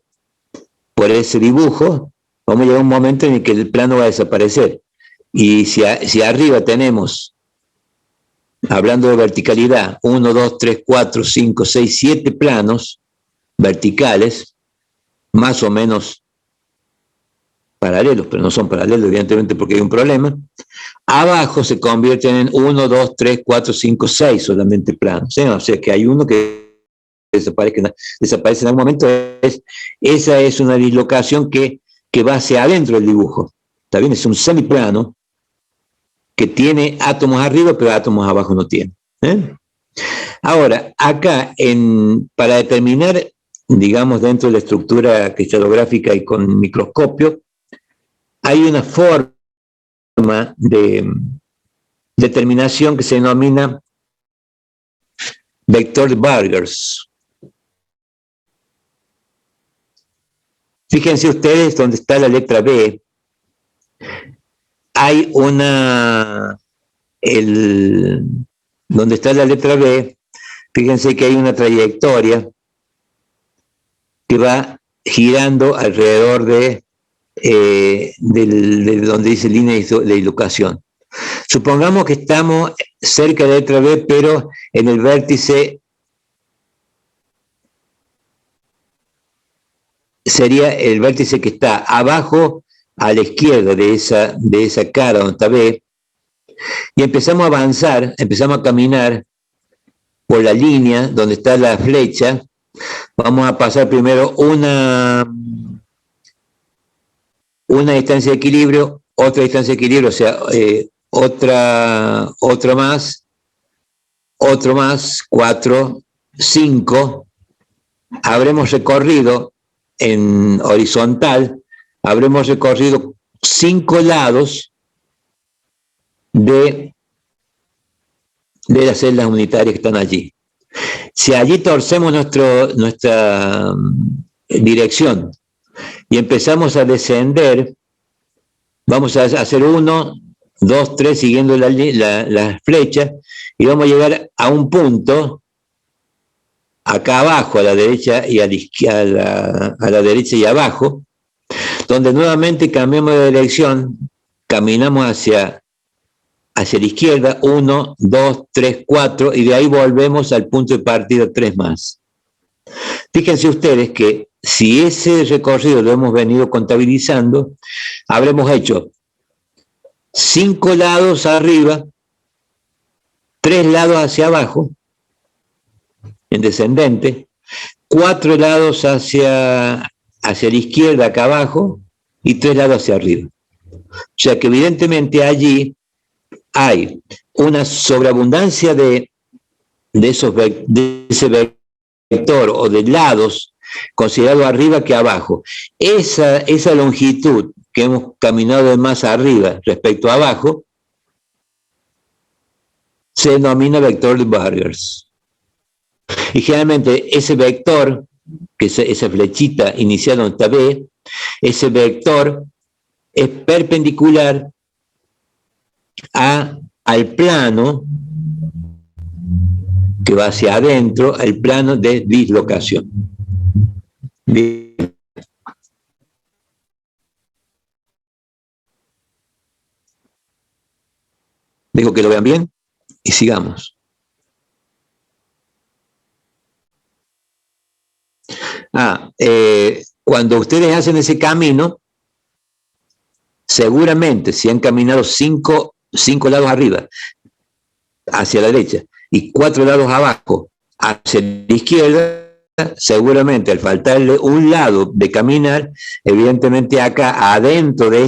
por ese dibujo, vamos a llegar a un momento en el que el plano va a desaparecer. Y si arriba tenemos, hablando de verticalidad, 1, 2, 3, 4, 5, 6, 7 planos verticales, más o menos paralelos, pero no son paralelos, evidentemente, porque hay un problema. Abajo se convierten en 1, 2, 3, 4, 5, 6 solamente planos. O sea que hay uno que desaparece en algún momento. Esa es una dislocación que va hacia adentro del dibujo. ¿Está bien? Es un semiplano que tiene átomos arriba, pero átomos abajo no tiene. Ahora, acá, para determinar, digamos, dentro de la estructura cristalográfica y con microscopio, hay una forma de determinación que se denomina vector de Burgers. Fíjense ustedes donde está la letra B, hay donde está la letra B, fíjense que hay una trayectoria que va girando alrededor de donde dice línea de dislocación. Supongamos que estamos cerca de la letra B, pero en el vértice sería el vértice que está abajo a la izquierda de esa cara donde está B, y empezamos a avanzar, empezamos a caminar por la línea donde está la flecha. Vamos a pasar primero una distancia de equilibrio, otra distancia de equilibrio, o sea, otro más, 4, 5. Habremos recorrido en horizontal, habremos recorrido 5 lados de las celdas unitarias que están allí. Si allí torcemos nuestra dirección y empezamos a descender, vamos a hacer 1, 2, 3 siguiendo la flecha, y vamos a llegar a un punto acá abajo, a la derecha y a la derecha y abajo, donde nuevamente cambiamos de dirección, caminamos hacia la izquierda, 1, 2, 3, 4, y de ahí volvemos al punto de partida 3 más. Fíjense ustedes que si ese recorrido lo hemos venido contabilizando, habremos hecho 5 lados arriba, 3 lados hacia abajo, en descendente, 4 lados hacia la izquierda acá abajo y 3 lados hacia arriba. O sea que evidentemente allí hay una sobreabundancia de ese vector o de lados considerado arriba que abajo. Esa longitud que hemos caminado de más arriba respecto a abajo se denomina vector de Burgers. Y generalmente ese vector, que es esa flechita inicial donde está B, ese vector es perpendicular al plano que va hacia adentro, el plano de dislocación. Bien. Dejo que lo vean bien y sigamos. Cuando ustedes hacen ese camino, seguramente si han caminado 5 lados arriba, hacia la derecha, y 4 lados abajo, hacia la izquierda, seguramente al faltarle un lado de caminar, evidentemente acá adentro de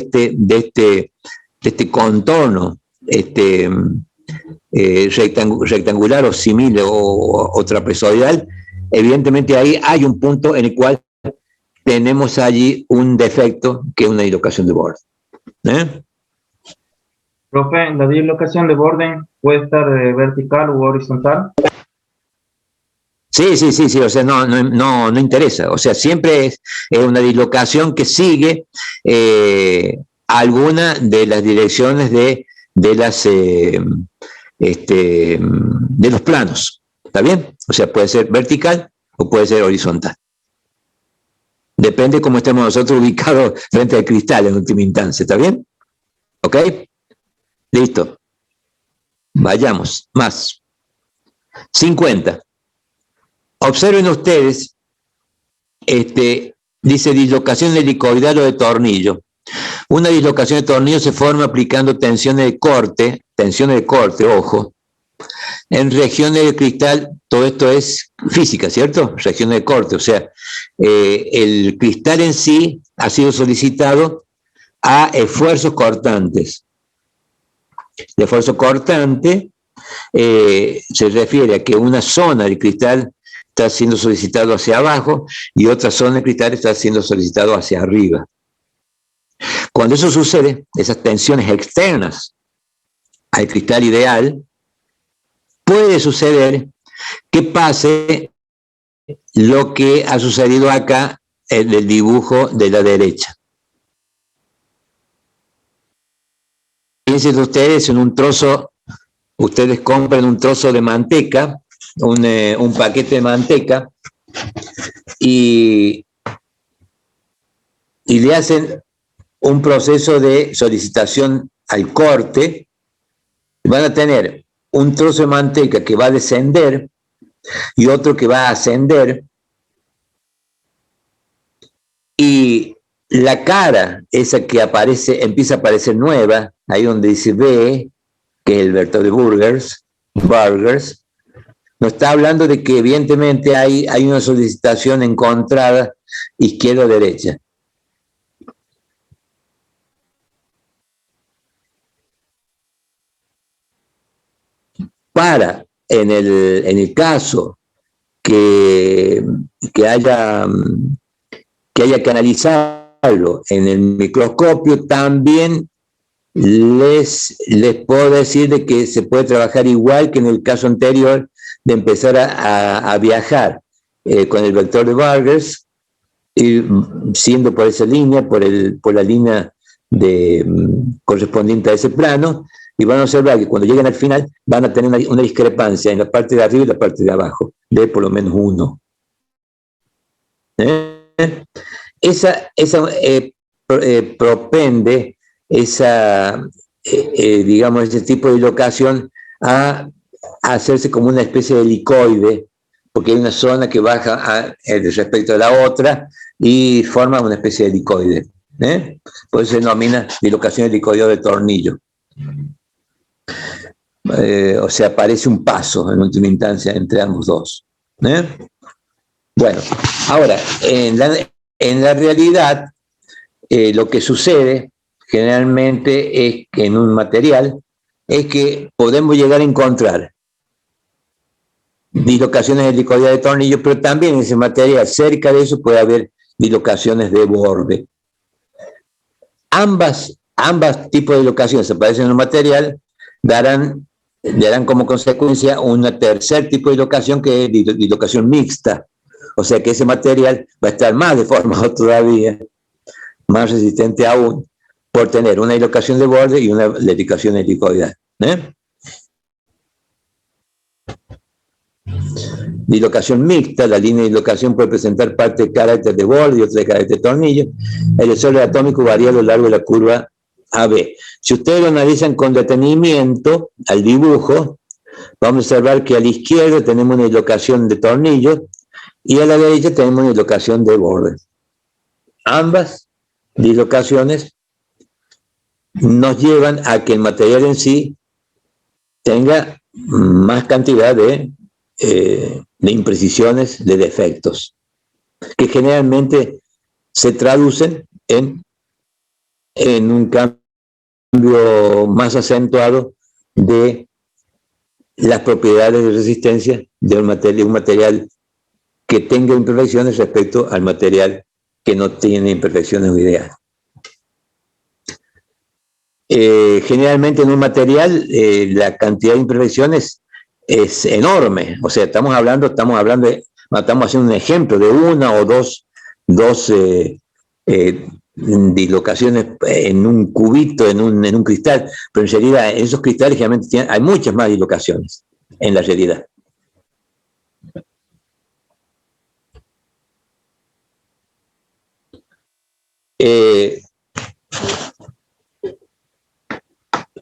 este contorno rectangular o similar o trapezoidal, evidentemente ahí hay un punto en el cual tenemos allí un defecto que es una dislocación de borde. Profe, ¿la dislocación de borde puede estar vertical u horizontal? Sí, o sea, no interesa, o sea, siempre es una dislocación que sigue alguna de las direcciones de los planos, ¿está bien? O sea, puede ser vertical o puede ser horizontal. Depende cómo estemos nosotros ubicados frente al cristal en última instancia, ¿está bien? ¿Ok? Listo. Vayamos, más. 50. Observen ustedes, dice dislocación helicoidal o de tornillo. Una dislocación de tornillo se forma aplicando tensiones de corte, ojo, en regiones del cristal. Todo esto es física, ¿cierto? Regiones de corte, o sea, el cristal en sí ha sido solicitado a esfuerzos cortantes. El esfuerzo cortante se refiere a que una zona del cristal está siendo solicitado hacia abajo y otra zona del cristal está siendo solicitado hacia arriba. Cuando eso sucede, esas tensiones externas al cristal ideal, puede suceder que pase lo que ha sucedido acá en el dibujo de la derecha. Piensen ustedes en un trozo, ustedes compran un trozo de manteca, un paquete de manteca, y le hacen un proceso de solicitación al corte van a tener un trozo de manteca que va a descender y otro que va a ascender, y la cara, esa que aparece, empieza a aparecer nueva, ahí donde dice B, que es el vector de Burgers, nos está hablando de que evidentemente hay una solicitación encontrada izquierda o derecha. Para, en el caso que haya que analizarlo en el microscopio, también les puedo decir de que se puede trabajar igual que en el caso anterior, de empezar a viajar con el vector de Burgers, y siendo por esa línea, por la línea correspondiente a ese plano, y van a observar que cuando lleguen al final van a tener una discrepancia en la parte de arriba y la parte de abajo, de por lo menos 1. Propende digamos, ese tipo de dislocación a hacerse como una especie de helicoide, porque hay una zona que baja respecto a la otra y forma una especie de helicoide. Por eso se denomina dislocación helicoidal de tornillo. O sea, parece un paso en última instancia entre ambos dos. Bueno, ahora, en la realidad, lo que sucede generalmente es que en un material es que podemos llegar a encontrar dislocaciones helicoidales de tornillo, pero también en ese material, cerca de eso, puede haber dislocaciones de borde. Ambas tipos de dislocaciones aparecen en un material, darán como consecuencia un tercer tipo de dislocación, que es dislocación mixta. O sea que ese material va a estar más deformado todavía, más resistente aún, por tener una dislocación de borde y una dislocación helicoidal. Dislocación mixta, la línea de dislocación puede presentar parte de carácter de borde y otra de carácter de tornillo. El desorden atómico varía a lo largo de la curva AB. Si ustedes lo analizan con detenimiento al dibujo, vamos a observar que a la izquierda tenemos una dislocación de tornillo y a la derecha tenemos una dislocación de borde. Ambas dislocaciones nos llevan a que el material en sí tenga más cantidad de imprecisiones, de defectos, que generalmente se traducen en un cambio más acentuado de las propiedades de resistencia de un material que tenga imperfecciones respecto al material que no tiene imperfecciones o ideales. Generalmente en un material la cantidad de imperfecciones es enorme, o sea, estamos haciendo un ejemplo de una o dos dislocaciones en un cubito, en un cristal, pero en realidad en esos cristales generalmente hay muchas más dislocaciones en la realidad.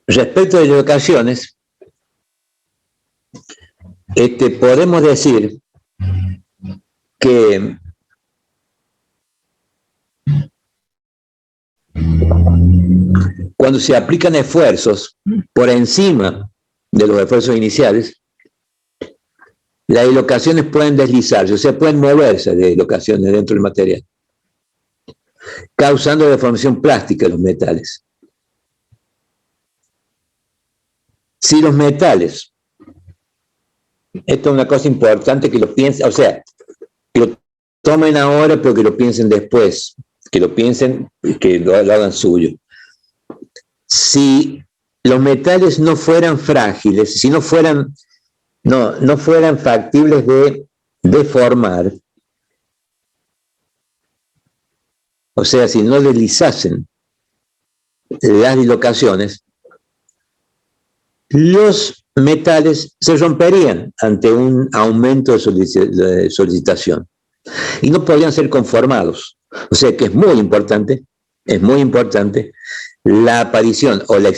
Respecto de dislocaciones, podemos decir que cuando se aplican esfuerzos por encima de los esfuerzos iniciales, las dislocaciones pueden deslizarse, o sea, pueden moverse de dislocaciones dentro del material, causando deformación plástica de los metales. Si los metales, esto es una cosa importante que lo piensen, o sea, que lo tomen ahora, pero que lo piensen después, que lo piensen y que lo hagan suyo. Si los metales no fueran frágiles, si no fueran factibles de deformar, o sea, si no deslizasen las dislocaciones, los metales se romperían ante un aumento de solicitación y no podrían ser conformados. O sea que es muy importante la aparición o la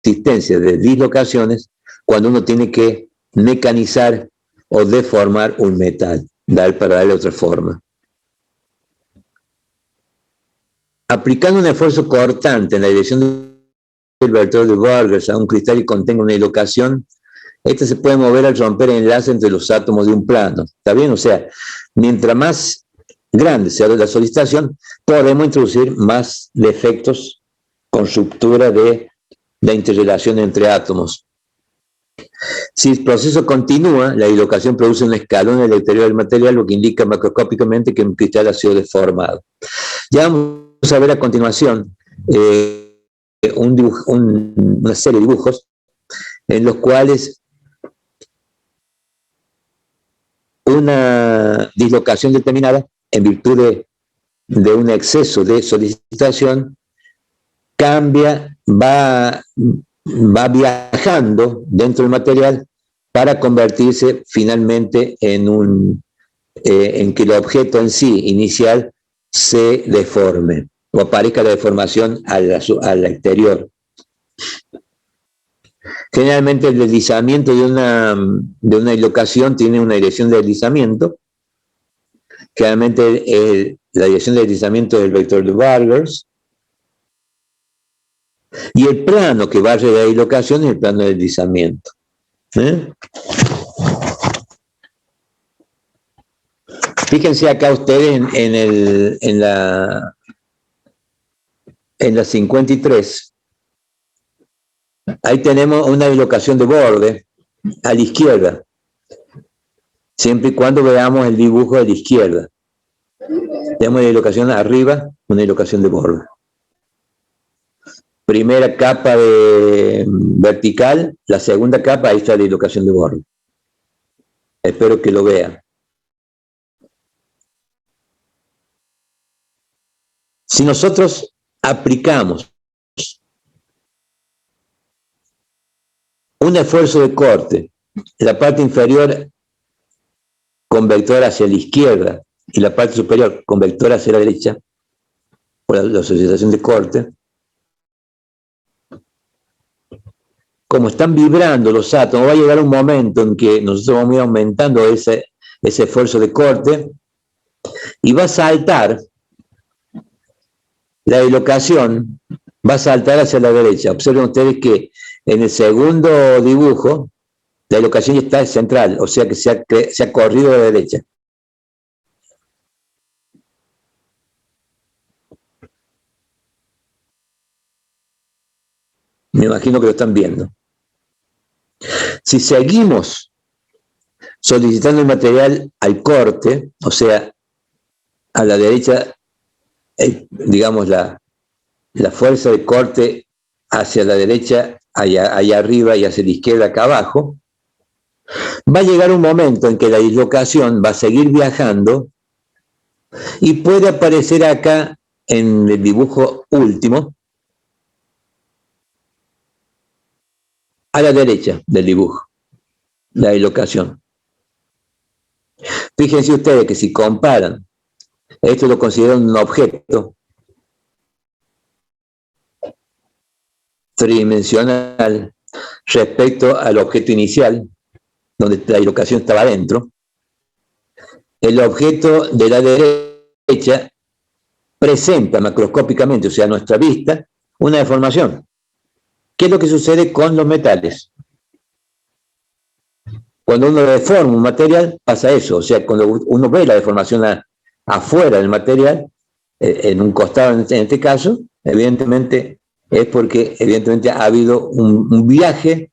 existencia de dislocaciones cuando uno tiene que mecanizar o deformar un metal, para darle otra forma. Aplicando un esfuerzo cortante en la dirección del vector de Burgers a un cristal que contenga una dislocación, este se puede mover al romper el enlace entre los átomos de un plano. ¿Está bien? O sea, mientras más grande sea la solicitación, podemos introducir más defectos con ruptura de la interrelación entre átomos. Si el proceso continúa, la dislocación produce un escalón en el exterior del material, lo que indica macroscópicamente que un cristal ha sido deformado. Ya vamos a ver a continuación una serie de dibujos en los cuales una dislocación determinada, en virtud de un exceso de solicitación, cambia, va viajando dentro del material para convertirse finalmente en que el objeto en sí inicial se deforme o aparezca la deformación al exterior. Generalmente el deslizamiento de una dislocación tiene una dirección de deslizamiento. Generalmente la dirección de deslizamiento del vector de Burgers. Y el plano que barre la dislocación es el plano de deslizamiento. Fíjense acá ustedes en la 53. Ahí tenemos una dislocación de borde a la izquierda, siempre y cuando veamos el dibujo de la izquierda. Tenemos una dislocación arriba, una dislocación de borde. Primera capa vertical, la segunda capa, ahí está la dislocación de borde. Espero que lo vean. Si nosotros aplicamos un esfuerzo de corte, la parte inferior con vector hacia la izquierda y la parte superior con vector hacia la derecha, por la asociación de corte, como están vibrando los átomos, va a llegar un momento en que nosotros vamos a ir aumentando ese esfuerzo de corte y va a saltar, la dislocación va a saltar hacia la derecha. Observen ustedes que en el segundo dibujo la dislocación ya está central, o sea que se ha corrido a la derecha. Me imagino que lo están viendo. Si seguimos solicitando el material al corte, o sea, a la derecha, digamos, la fuerza de corte hacia la derecha, allá arriba, y hacia la izquierda, acá abajo, va a llegar un momento en que la dislocación va a seguir viajando y puede aparecer acá en el dibujo último, a la derecha del dibujo, la dislocación. Fíjense ustedes que si comparan, esto lo consideran un objeto tridimensional respecto al objeto inicial, donde la dislocación estaba adentro. El objeto de la derecha presenta macroscópicamente, o sea, a nuestra vista, una deformación. ¿Qué es lo que sucede con los metales? Cuando uno deforma un material, pasa eso. O sea, cuando uno ve la deformación afuera del material, en un costado en este caso, evidentemente es porque ha habido un viaje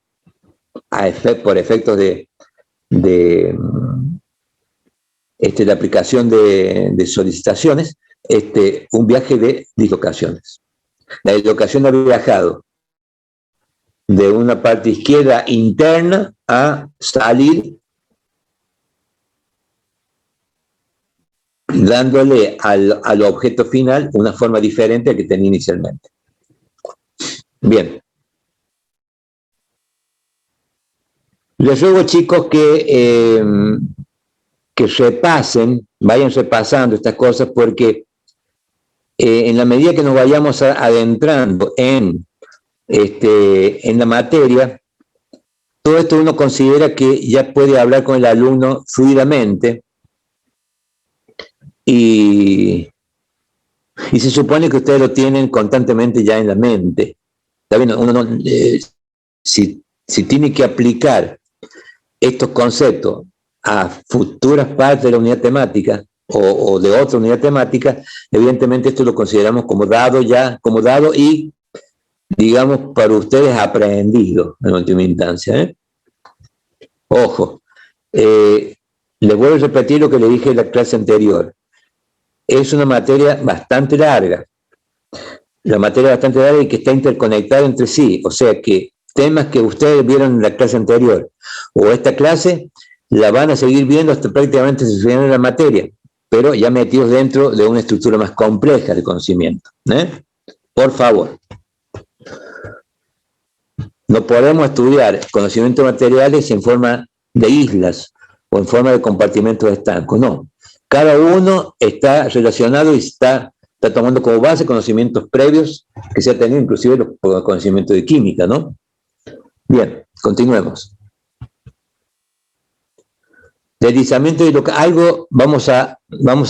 por efectos de la aplicación de solicitaciones, un viaje de dislocaciones. La dislocación ha viajado de una parte izquierda interna a salir, dándole al objeto final una forma diferente a que tenía inicialmente. Bien. Les ruego, chicos, que repasen, vayan repasando estas cosas, porque en la medida que nos vayamos adentrando en en la materia, todo esto uno considera que ya puede hablar con el alumno fluidamente y se supone que ustedes lo tienen constantemente ya en la mente. ¿Está bien? Uno no, si tiene que aplicar estos conceptos a futuras partes de la unidad temática o de otra unidad temática, evidentemente esto lo consideramos como dado y, digamos, para ustedes aprendido en última instancia, ¿eh? Ojo, les vuelvo a repetir lo que le dije en la clase anterior. Es una materia bastante larga. La materia bastante larga y que está interconectada entre sí. O sea que temas que ustedes vieron en la clase anterior o esta clase, la van a seguir viendo hasta prácticamente se final de la materia, pero ya metidos dentro de una estructura más compleja de conocimiento, ¿eh? Por favor. No podemos estudiar conocimientos materiales en forma de islas o en forma de compartimentos estancos, no. Cada uno está relacionado y está tomando como base conocimientos previos que se ha tenido, inclusive los conocimientos de química, ¿no? Bien, continuemos. Deslizamiento de algo, vamos a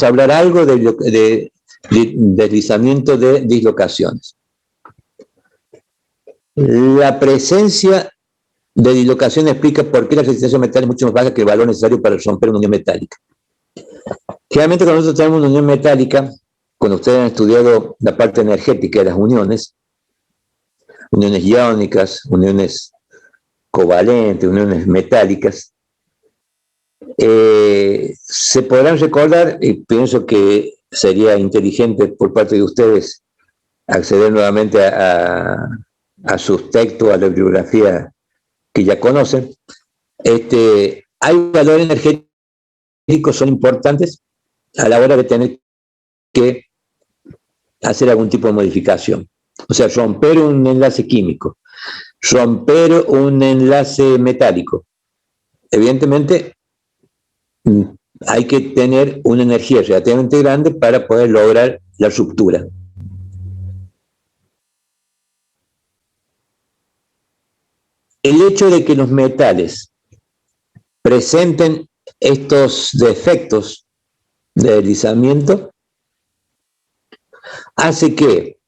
hablar algo de deslizamiento de dislocaciones. La presencia de dislocación explica por qué la resistencia metal es mucho más baja que el valor necesario para romper una unión metálica. Generalmente cuando nosotros tenemos una unión metálica, cuando ustedes han estudiado la parte energética de las uniones iónicas, uniones covalentes, uniones metálicas, se podrán recordar, y pienso que sería inteligente por parte de ustedes acceder nuevamente a sus textos, a la bibliografía que ya conocen. Hay valores energéticos son importantes a la hora de tener que hacer algún tipo de modificación. O sea, romper un enlace químico, romper un enlace metálico. Evidentemente, hay que tener una energía relativamente grande para poder lograr la ruptura. El hecho de que los metales presenten estos defectos de deslizamiento hace que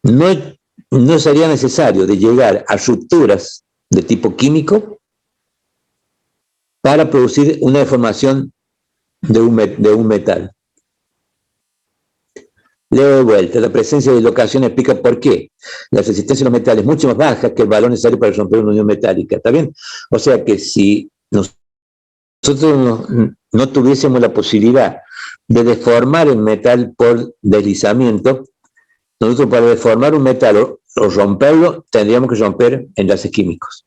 no sería necesario de llegar a rupturas de tipo químico para producir una deformación de un metal. Leo de vuelta, la presencia de dislocación explica por qué la resistencia de los metales es mucho más baja que el valor necesario para romper una unión metálica, ¿está bien? O sea que si nosotros no tuviésemos la posibilidad de deformar el metal por deslizamiento, nosotros para deformar un metal o romperlo, tendríamos que romper enlaces químicos.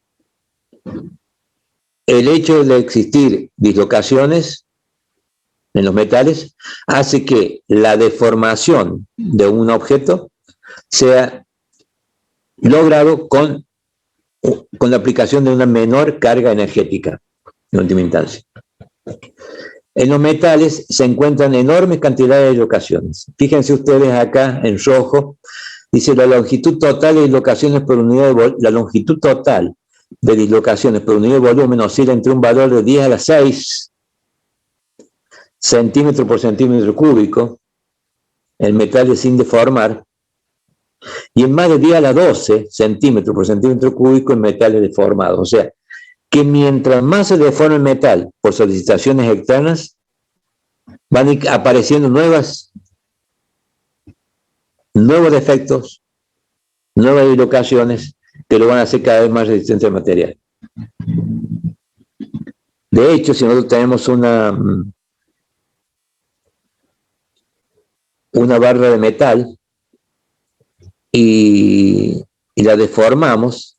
El hecho de existir dislocaciones en los metales hace que la deformación de un objeto sea logrado con la aplicación de una menor carga energética, en última instancia. En los metales se encuentran enormes cantidades de dislocaciones. Fíjense ustedes acá en rojo, dice la longitud total de dislocaciones por unidad de la longitud total de dislocaciones por unidad de volumen oscila entre un valor de 10 a la 6 centímetros por centímetro cúbico, el metal es sin deformar, y en más de 10 a la 12 centímetros por centímetro cúbico el metal es deformado. O sea, que mientras más se deforma el metal por solicitaciones externas, van apareciendo nuevos defectos, nuevas dislocaciones que lo van a hacer cada vez más resistente al material. De hecho, si nosotros tenemos una barra de metal y la deformamos,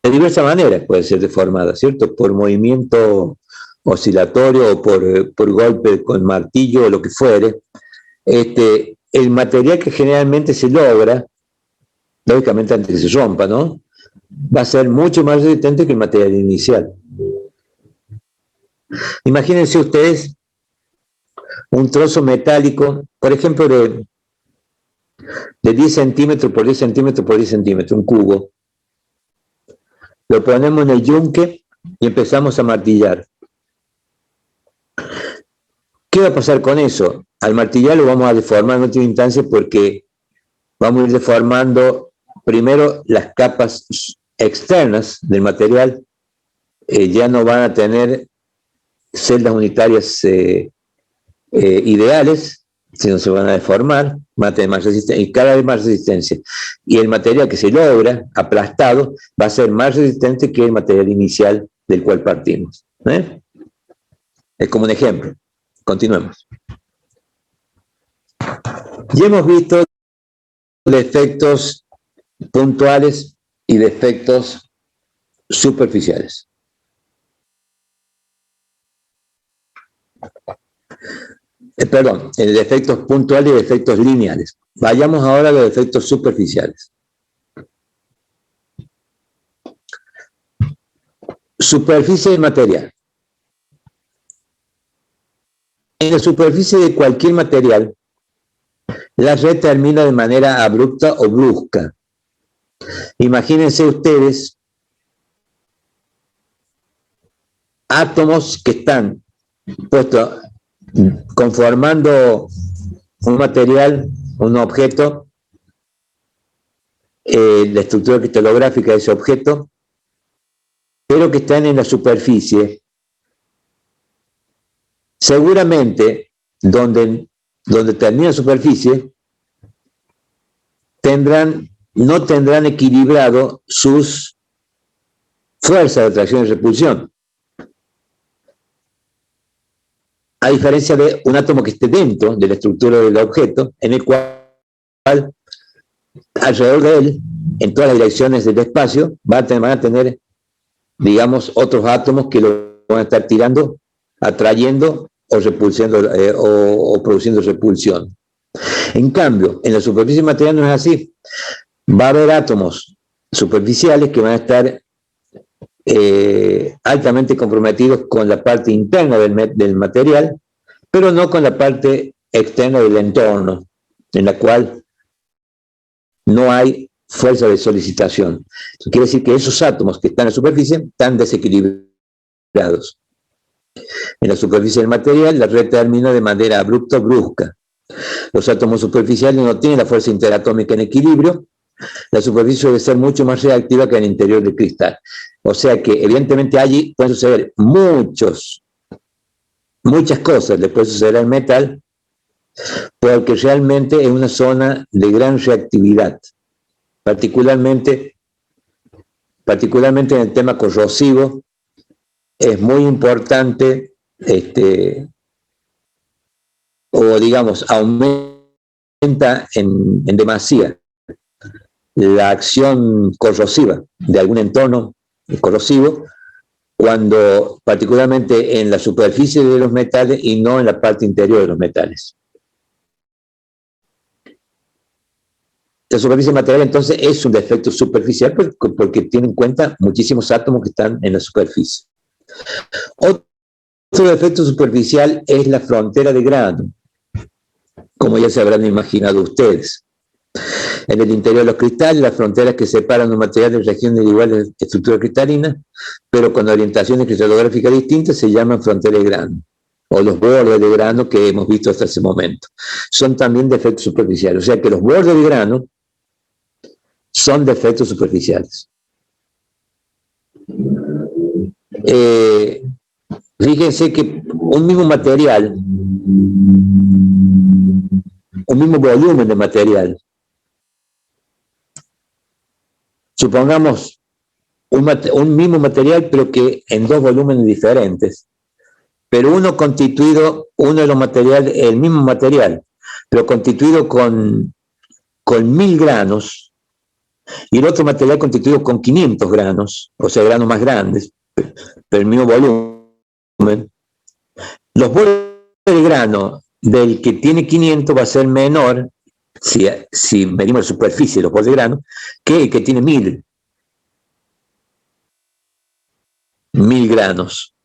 de diversas maneras puede ser deformada, ¿cierto? Por movimiento oscilatorio o por golpe con martillo o lo que fuere. El material que generalmente se logra, lógicamente antes que se rompa, ¿no?, va a ser mucho más resistente que el material inicial. Imagínense ustedes un trozo metálico, por ejemplo, de 10 centímetros por 10 centímetros por 10 centímetros, un cubo. Lo ponemos en el yunque y empezamos a martillar. ¿Qué va a pasar con eso? Al martillar lo vamos a deformar en última instancia porque vamos a ir deformando primero las capas externas del material, ya no van a tener celdas unitarias ideales, sino se van a deformar, van a tener más resistencia y cada vez más resistencia. Y el material que se logra aplastado va a ser más resistente que el material inicial del cual partimos. Es como un ejemplo. Continuemos. Ya hemos visto defectos puntuales y defectos superficiales. Perdón, defectos puntuales y defectos lineales. Vayamos ahora a los defectos superficiales. Superficie del material. En la superficie de cualquier material, la red termina de manera abrupta o brusca. Imagínense ustedes átomos que están puestos conformando un material, un objeto, la estructura cristalográfica de ese objeto, pero que están en la superficie. Seguramente, donde termina la superficie, no tendrán equilibrado sus fuerzas de atracción y repulsión. A diferencia de un átomo que esté dentro de la estructura del objeto, en el cual alrededor de él, en todas las direcciones del espacio, van a tener, digamos, otros átomos que lo van a estar tirando, atrayendo o repulsando o produciendo repulsión. En cambio, en la superficie material no es así. Va a haber átomos superficiales que van a estar altamente comprometidos con la parte interna del material, pero no con la parte externa del entorno, en la cual no hay fuerza de solicitación. Eso quiere decir que esos átomos que están en la superficie están desequilibrados. En la superficie del material, la red termina de manera abrupta o brusca. Los átomos superficiales no tienen la fuerza interatómica en equilibrio. La superficie debe ser mucho más reactiva que en el interior del cristal. O sea que, evidentemente, allí pueden suceder muchas cosas, le puede suceder al metal, porque realmente es una zona de gran reactividad, particularmente en el tema corrosivo. Es muy importante, o digamos, aumenta en demasía la acción corrosiva de algún entorno corrosivo, cuando particularmente en la superficie de los metales y no en la parte interior de los metales. La superficie material entonces es un defecto superficial porque tiene en cuenta muchísimos átomos que están en la superficie. Otro defecto superficial es la frontera de grano, como ya se habrán imaginado ustedes. En el interior de los cristales, las fronteras que separan un material de regiones de iguales estructuras cristalinas, pero con orientaciones cristalográficas distintas, se llaman fronteras de grano, o los bordes de grano que hemos visto hasta ese momento. Son también defectos superficiales, o sea que los bordes de grano son defectos superficiales. Fíjense que un mismo material, un mismo volumen de material, supongamos un mismo material, pero que en dos volúmenes diferentes, pero uno de los materiales, el mismo material, pero constituido con 1000 granos, y el otro material constituido con 500 granos, o sea, granos más grandes, pero el mismo volumen. Los bordes de grano del que tiene 500 va a ser menor, si medimos la superficie de los bordes de grano, que el que tiene 1000 granos.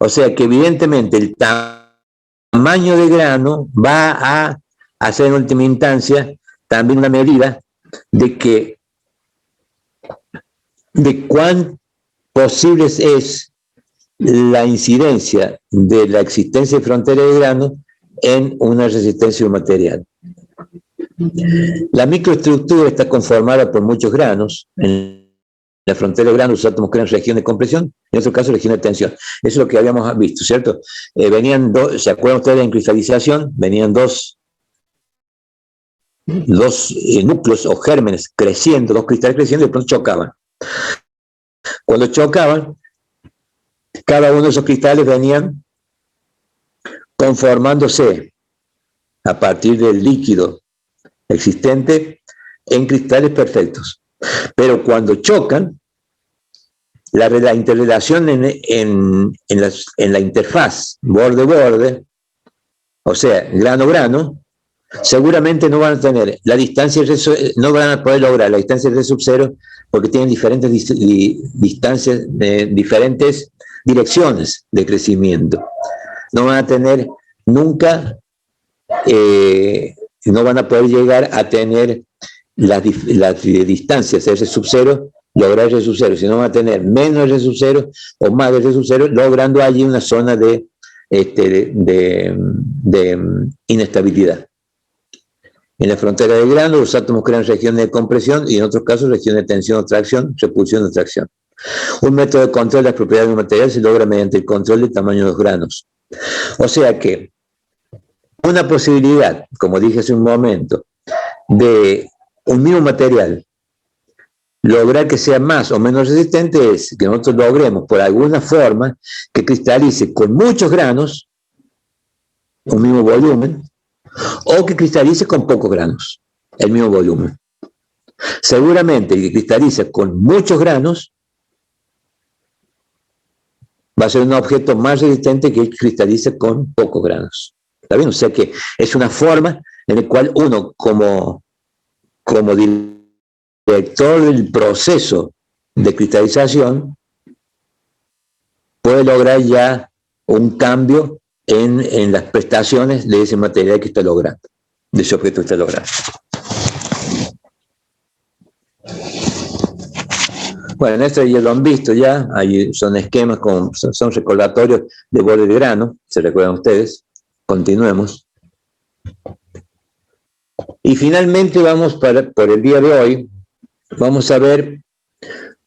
O sea que evidentemente el tamaño de grano va a a ser en última instancia también una medida de cuán posible es la incidencia de la existencia de frontera de grano en una resistencia material. La microestructura está conformada por muchos granos. En la frontera de granos los átomos crean región de compresión, en otro caso región de tensión. Eso es lo que habíamos visto, ¿cierto? Venían dos, ¿se acuerdan ustedes en cristalización? Venían dos núcleos o gérmenes creciendo, dos cristales creciendo y de pronto chocaban. Cuando chocaban, cada uno de esos cristales venían conformándose a partir del líquido existente en cristales perfectos. Pero cuando chocan, la interrelación en la interfaz borde-borde, o sea, grano-grano, seguramente no van a tener la distancia, no van a poder lograr la distancia R sub 0 porque tienen diferentes distancias, diferentes direcciones de crecimiento. No van a tener nunca, no van a poder llegar a tener las distancias R sub 0, lograr R sub 0, sino van a tener menos R sub 0 o más de R sub 0, logrando allí una zona de inestabilidad. En la frontera del grano, los átomos crean regiones de compresión y en otros casos regiones de tensión o tracción, repulsión o tracción. Un método de control de las propiedades de un material se logra mediante el control del tamaño de los granos. O sea que una posibilidad, como dije hace un momento, de un mismo material lograr que sea más o menos resistente es que nosotros logremos por alguna forma que cristalice con muchos granos, un mismo volumen, o que cristalice con pocos granos, el mismo volumen. Seguramente el que cristaliza con muchos granos va a ser un objeto más resistente que el que cristaliza con pocos granos. ¿Está bien? O sea que es una forma en la cual uno, como director del proceso de cristalización, puede lograr ya un cambio en las prestaciones de ese material que está logrando, de ese objeto que está logrando. Bueno, esto ya lo han visto ya, ahí son esquemas, son recordatorios de borde de grano, ¿se recuerdan ustedes? Continuemos. Y finalmente vamos por el día de hoy, vamos a ver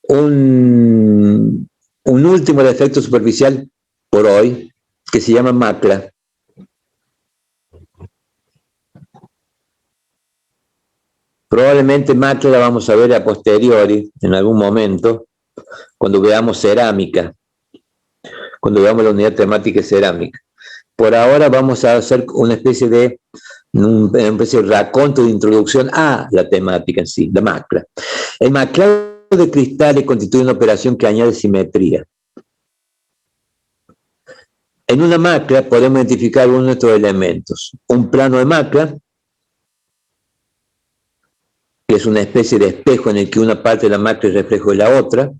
un último defecto superficial por hoy, que se llama macla. Probablemente macla la vamos a ver a posteriori, en algún momento, cuando veamos cerámica, cuando veamos la unidad temática de cerámica. Por ahora vamos a hacer una especie de raconto de introducción a la temática en sí, la macla. El maclado de cristales constituye una operación que añade simetría. En una macla podemos identificar uno de estos elementos. Un plano de macla, que es una especie de espejo en el que una parte de la macla es reflejo de la otra.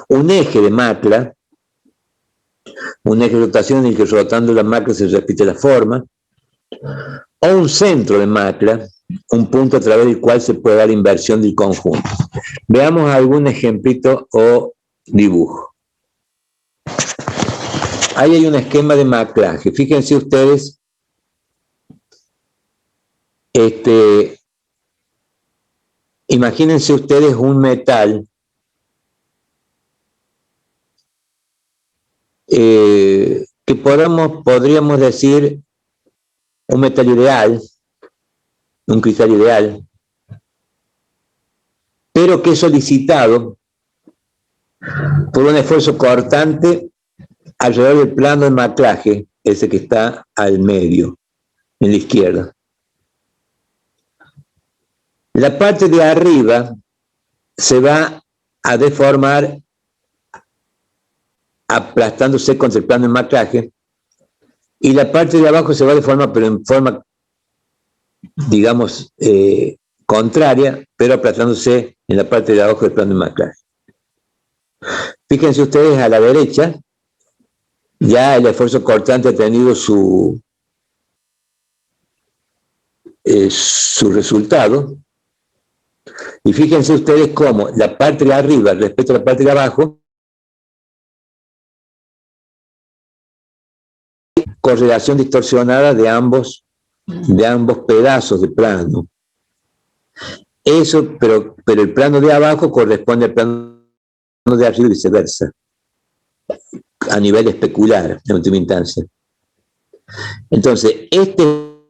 Un eje de macla, un eje de rotación en el que rotando la macla se repite la forma. O un centro de macla, un punto a través del cual se puede dar inversión del conjunto. Veamos algún ejemplito o dibujo. Ahí hay un esquema de maclaje. Fíjense ustedes, imagínense ustedes un metal que podríamos decir un metal ideal, un cristal ideal, pero que es solicitado por un esfuerzo cortante alrededor del plano de maclaje, ese que está al medio, en la izquierda. La parte de arriba se va a deformar aplastándose contra el plano de maclaje, y la parte de abajo se va a deformar, pero en forma, digamos, contraria, pero aplastándose en la parte de abajo del plano de maclaje. Fíjense ustedes a la derecha, ya el esfuerzo cortante ha tenido su su resultado. Y fíjense ustedes cómo la parte de arriba respecto a la parte de abajo, correlación distorsionada de ambos pedazos de plano. Eso, pero el plano de abajo corresponde al plano de arriba y viceversa, a nivel especular, en última instancia. Entonces, este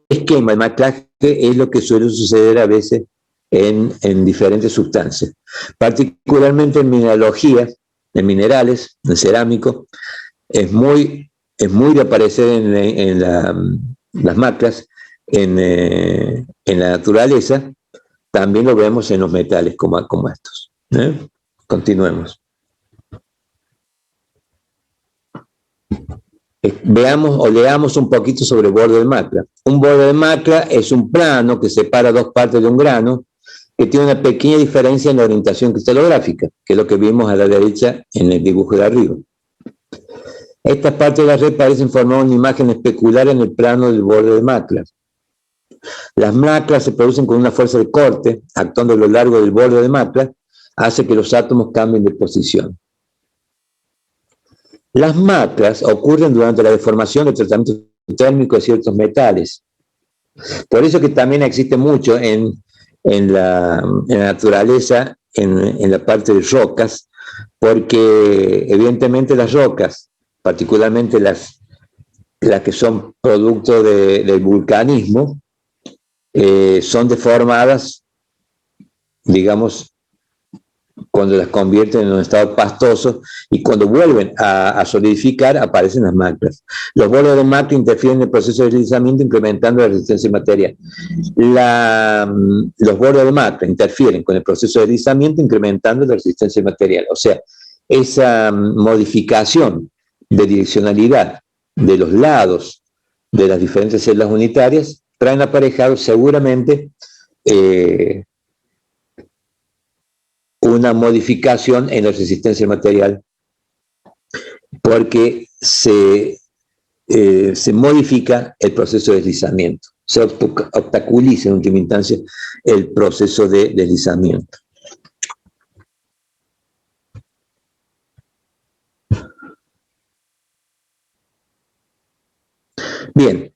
esquema de maclaje es lo que suele suceder a veces en diferentes sustancias, particularmente en mineralogía, en minerales, en cerámico. Es muy de aparecer en las maclas, en la naturaleza. También lo vemos en los metales como estos. Continuemos. Veamos o leamos un poquito sobre el borde de macla. Un borde de macla es un plano que separa dos partes de un grano, que tiene una pequeña diferencia en la orientación cristalográfica, que es lo que vimos a la derecha en el dibujo de arriba. Estas partes de la red parecen formar una imagen especular en el plano del borde de macla. Las maclas se producen con una fuerza de corte, actuando a lo largo del borde de macla, hace que los átomos cambien de posición. Las maclas ocurren durante la deformación del tratamiento térmico de ciertos metales. Por eso que también existe mucho en la naturaleza, en la parte de rocas, porque evidentemente las rocas, particularmente las que son producto del vulcanismo, son deformadas, digamos, cuando las convierten en un estado pastoso, y cuando vuelven a solidificar aparecen las maclas. Los bordes de macla interfieren en el proceso de deslizamiento incrementando la resistencia material. Los bordes de macla interfieren con el proceso de deslizamiento incrementando la resistencia material. O sea, esa modificación de direccionalidad de los lados de las diferentes celdas unitarias traen aparejado seguramente una modificación en la resistencia material, porque se modifica el proceso de deslizamiento, se obstaculiza en última instancia el proceso de deslizamiento. Bien,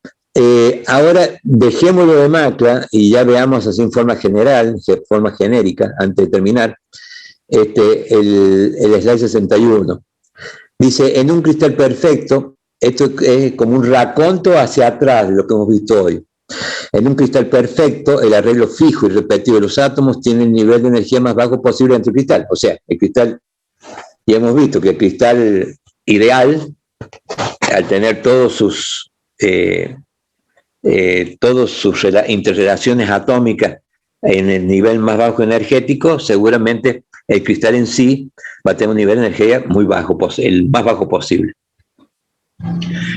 ahora dejémoslo de macla y ya veamos así en forma general, en forma genérica, antes de terminar, el slide 61. Dice, en un cristal perfecto, esto es como un raconto hacia atrás de lo que hemos visto hoy. En un cristal perfecto, el arreglo fijo y repetido de los átomos tiene el nivel de energía más bajo posible dentro del cristal. O sea, el cristal, ya hemos visto que el cristal ideal, al tener todas sus interrelaciones atómicas en el nivel más bajo energético, seguramente el cristal en sí va a tener un nivel de energía muy bajo, el más bajo posible.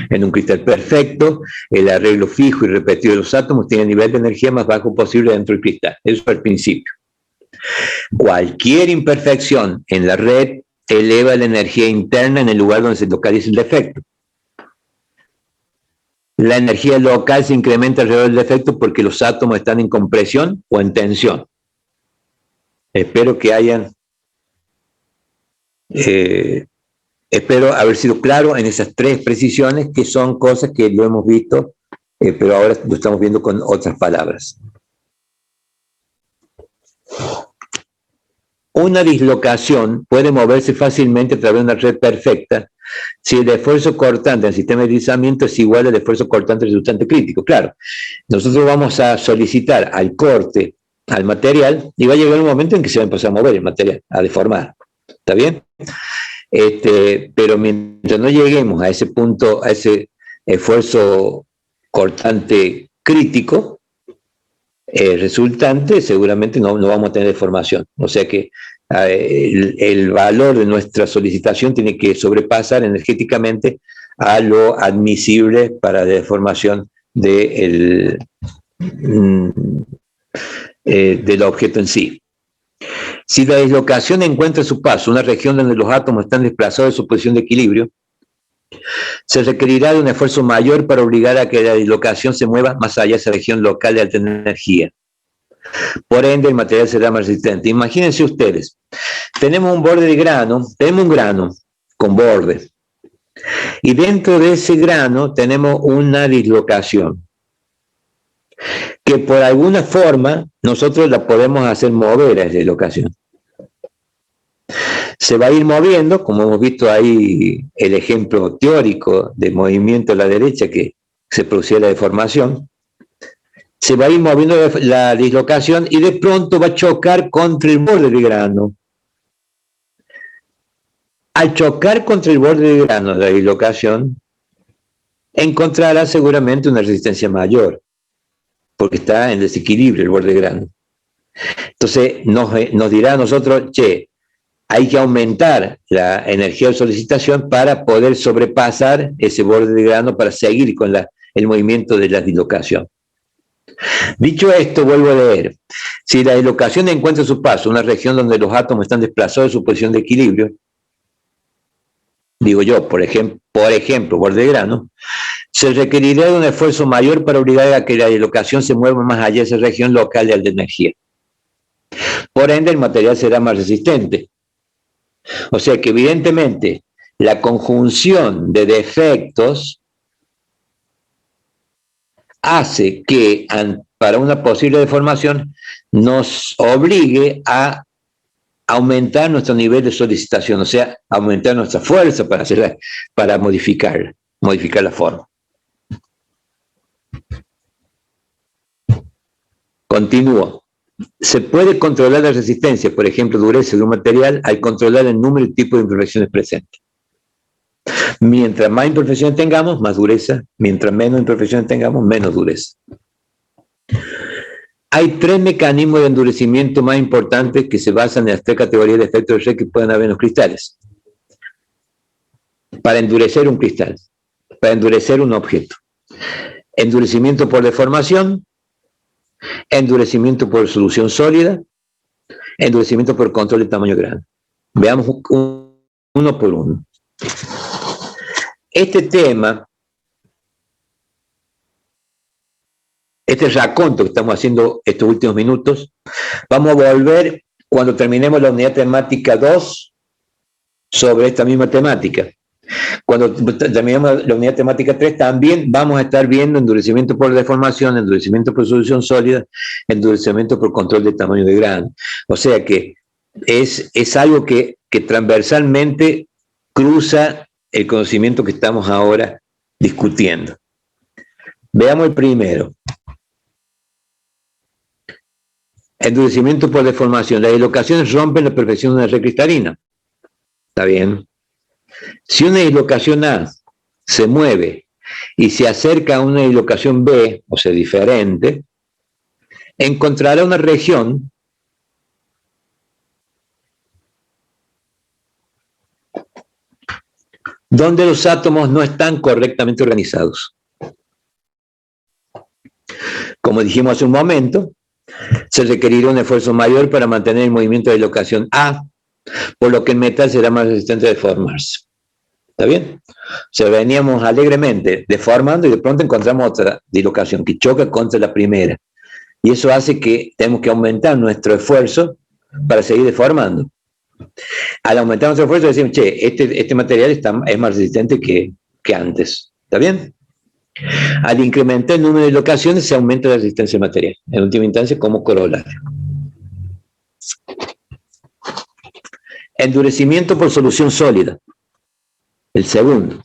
En un cristal perfecto, el arreglo fijo y repetido de los átomos tiene el nivel de energía más bajo posible dentro del cristal. Eso es al principio. Cualquier imperfección en la red eleva la energía interna en el lugar donde se localiza el defecto. La energía local se incrementa alrededor del defecto porque los átomos están en compresión o en tensión. Espero que hayan... espero haber sido claro en esas tres precisiones, que son cosas que lo hemos visto, pero ahora lo estamos viendo con otras palabras. Una dislocación puede moverse fácilmente a través de una red perfecta si el esfuerzo cortante del sistema de deslizamiento es igual al esfuerzo cortante resultante crítico. Claro, nosotros vamos a solicitar al corte al material y va a llegar un momento en que se va a empezar a mover el material, a deformar. ¿Está bien? Pero mientras no lleguemos a ese punto, a ese esfuerzo cortante crítico, resultante, seguramente no vamos a tener deformación. O sea que el valor de nuestra solicitación tiene que sobrepasar energéticamente a lo admisible para la deformación del objeto en sí. Si la dislocación encuentra a su paso una región donde los átomos están desplazados de su posición de equilibrio, Se requerirá de un esfuerzo mayor para obligar a que la dislocación se mueva más allá de esa región local de alta energía. Por ende, el material será más resistente. Imagínense ustedes, tenemos un borde de grano, tenemos un grano con borde, y dentro de ese grano tenemos una dislocación, que por alguna forma nosotros la podemos hacer mover a esa dislocación. Se va a ir moviendo, como hemos visto ahí el ejemplo teórico de movimiento a la derecha que se producía la deformación. Se va a ir moviendo la dislocación y de pronto va a chocar contra el borde del grano. Al chocar contra el borde del grano de la dislocación, encontrará seguramente una resistencia mayor, porque está en desequilibrio el borde del grano. Entonces nos dirá a nosotros, che, hay que aumentar la energía de solicitación para poder sobrepasar ese borde de grano para seguir con el movimiento de la dislocación. Dicho esto, vuelvo a leer. Si la dislocación encuentra su paso en una región donde los átomos están desplazados de su posición de equilibrio, digo yo, por ejemplo, borde de grano, se requerirá de un esfuerzo mayor para obligar a que la dislocación se mueva más allá de esa región local de alta energía. Por ende, el material será más resistente. O sea que evidentemente la conjunción de defectos hace que para una posible deformación nos obligue a aumentar nuestro nivel de solicitación, o sea, aumentar nuestra fuerza para modificar la forma. Continúo. Se puede controlar la resistencia, por ejemplo, dureza de un material, al controlar el número y tipo de imperfecciones presentes. Mientras más imperfecciones tengamos, más dureza. Mientras menos imperfecciones tengamos, menos dureza. Hay tres mecanismos de endurecimiento más importantes que se basan en las tres categorías de efectos de red que pueden haber en los cristales. Para endurecer un cristal, para endurecer un objeto. Endurecimiento por deformación, endurecimiento por solución sólida, endurecimiento por control de tamaño grande. Veamos uno por uno. Este tema, este raconto que estamos haciendo estos últimos minutos, vamos a volver cuando terminemos la unidad temática 2 sobre esta misma temática. Cuando terminemos la unidad temática 3 también vamos a estar viendo endurecimiento por deformación, endurecimiento por solución sólida, endurecimiento por control de tamaño de grano. O sea que es algo que transversalmente cruza el conocimiento que estamos ahora discutiendo. Veamos el primero. Endurecimiento por deformación. Las dislocaciones rompen la perfección de una red cristalina. ¿Está bien? Si una dislocación A se mueve y se acerca a una dislocación B, o sea, diferente, encontrará una región donde los átomos no están correctamente organizados. Como dijimos hace un momento, se requerirá un esfuerzo mayor para mantener el movimiento de dislocación A, por lo que el metal será más resistente a deformarse. ¿Está bien? O sea, veníamos alegremente deformando y de pronto encontramos otra dislocación que choca contra la primera. Y eso hace que tenemos que aumentar nuestro esfuerzo para seguir deformando. Al aumentar nuestro esfuerzo decimos, che, este material es más resistente que antes. ¿Está bien? Al incrementar el número de dislocaciones se aumenta la resistencia material. En última instancia, como corolario. Endurecimiento por solución sólida. El segundo.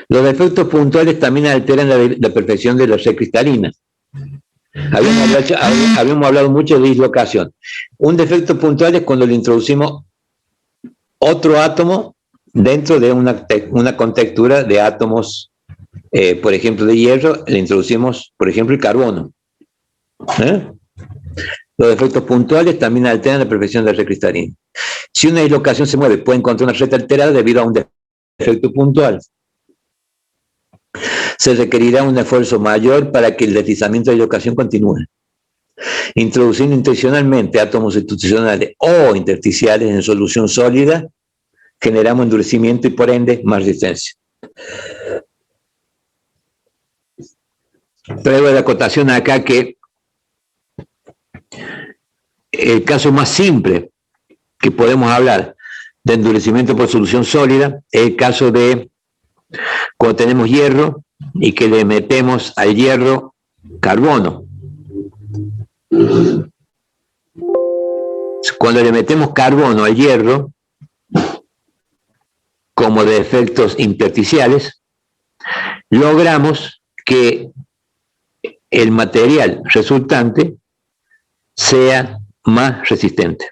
Los defectos puntuales también alteran la perfección de la red cristalina. Habíamos hablado mucho de dislocación. Un defecto puntual es cuando le introducimos otro átomo dentro de una contextura de átomos, por ejemplo, de hierro, le introducimos, por ejemplo, el carbono. Los defectos puntuales también alteran la perfección de la red cristalina. Si una dislocación se mueve, puede encontrar una red alterada debido a un defecto puntual. Se requerirá un esfuerzo mayor para que el deslizamiento de dislocación continúe. Introduciendo intencionalmente átomos institucionales o intersticiales en solución sólida, generamos endurecimiento y por ende más resistencia. Traigo la acotación acá que el caso más simple que podemos hablar de endurecimiento por solución sólida es el caso de cuando tenemos hierro y que le metemos al hierro carbono. Cuando le metemos carbono al hierro, como de efectos intersticiales, logramos que el material resultante sea más resistente.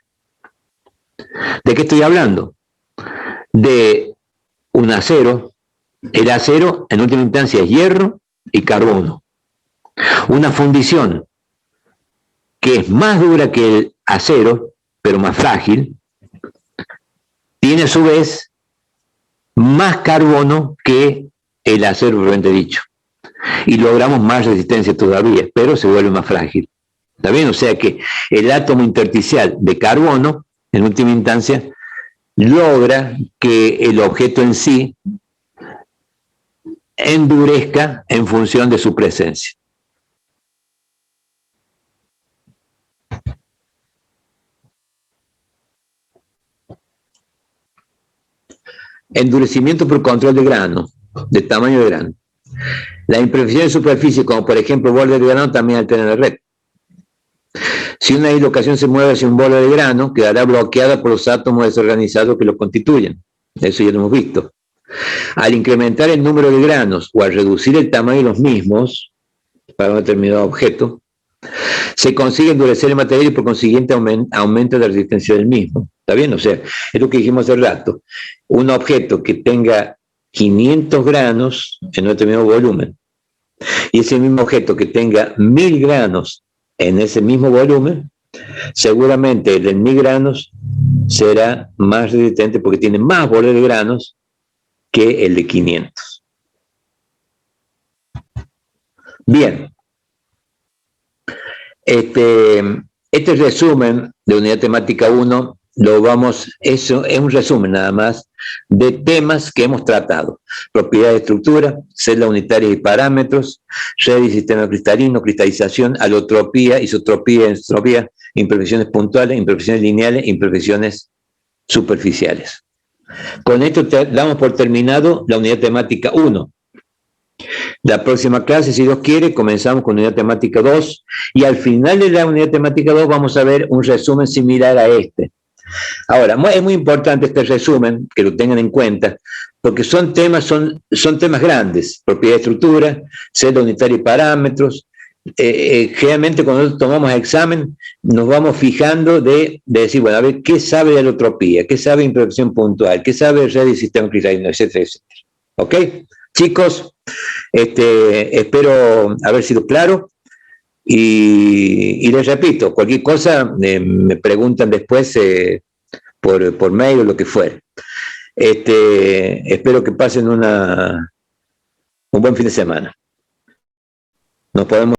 ¿De qué estoy hablando? De un acero. El acero, en última instancia, es hierro y carbono. Una fundición que es más dura que el acero, pero más frágil, tiene a su vez más carbono que el acero propiamente dicho. Y logramos más resistencia todavía, pero se vuelve más frágil. ¿Está bien? O sea que el átomo intersticial de carbono, en última instancia, logra que el objeto en sí endurezca en función de su presencia. Endurecimiento por control de grano, de tamaño de grano. Las imperfecciones de superficie, como por ejemplo bordes de grano, también alteran la red. Si una dislocación se mueve hacia un borde de grano, quedará bloqueada por los átomos desorganizados que lo constituyen. Eso ya lo hemos visto. Al incrementar el número de granos o al reducir el tamaño de los mismos para un determinado objeto, se consigue endurecer el material y por consiguiente aumenta la resistencia del mismo. ¿Está bien? O sea, es lo que dijimos hace rato. Un objeto que tenga 500 granos en un determinado volumen y ese mismo objeto que tenga 1000 granos en ese mismo volumen, seguramente el de 1000 granos será más resistente porque tiene más borde de granos que el de 500. Bien. Este resumen de unidad temática 1 eso es un resumen nada más de temas que hemos tratado: propiedades de estructura, celdas unitarias y parámetros, red y sistema cristalino, cristalización, alotropía, isotropía, entropía, imperfecciones puntuales, imperfecciones lineales, imperfecciones superficiales. Con esto damos por terminado la unidad temática 1. La próxima clase, si Dios quiere, comenzamos con unidad temática 2 y al final de la unidad temática 2 vamos a ver un resumen similar a este. Ahora, es muy importante este resumen, que lo tengan en cuenta, porque son temas grandes: propiedad de estructura, celda unitaria y parámetros. Generalmente cuando tomamos examen nos vamos fijando de decir, bueno, a ver, ¿qué sabe de alotropía? ¿Qué sabe de imperfección puntual? ¿Qué sabe de red y sistema cristalino? Etcétera, etcétera. ¿Ok? Chicos, espero haber sido claro y les repito, cualquier cosa me preguntan después por mail o lo que fuera. Espero que pasen un buen fin de semana. Nos podemos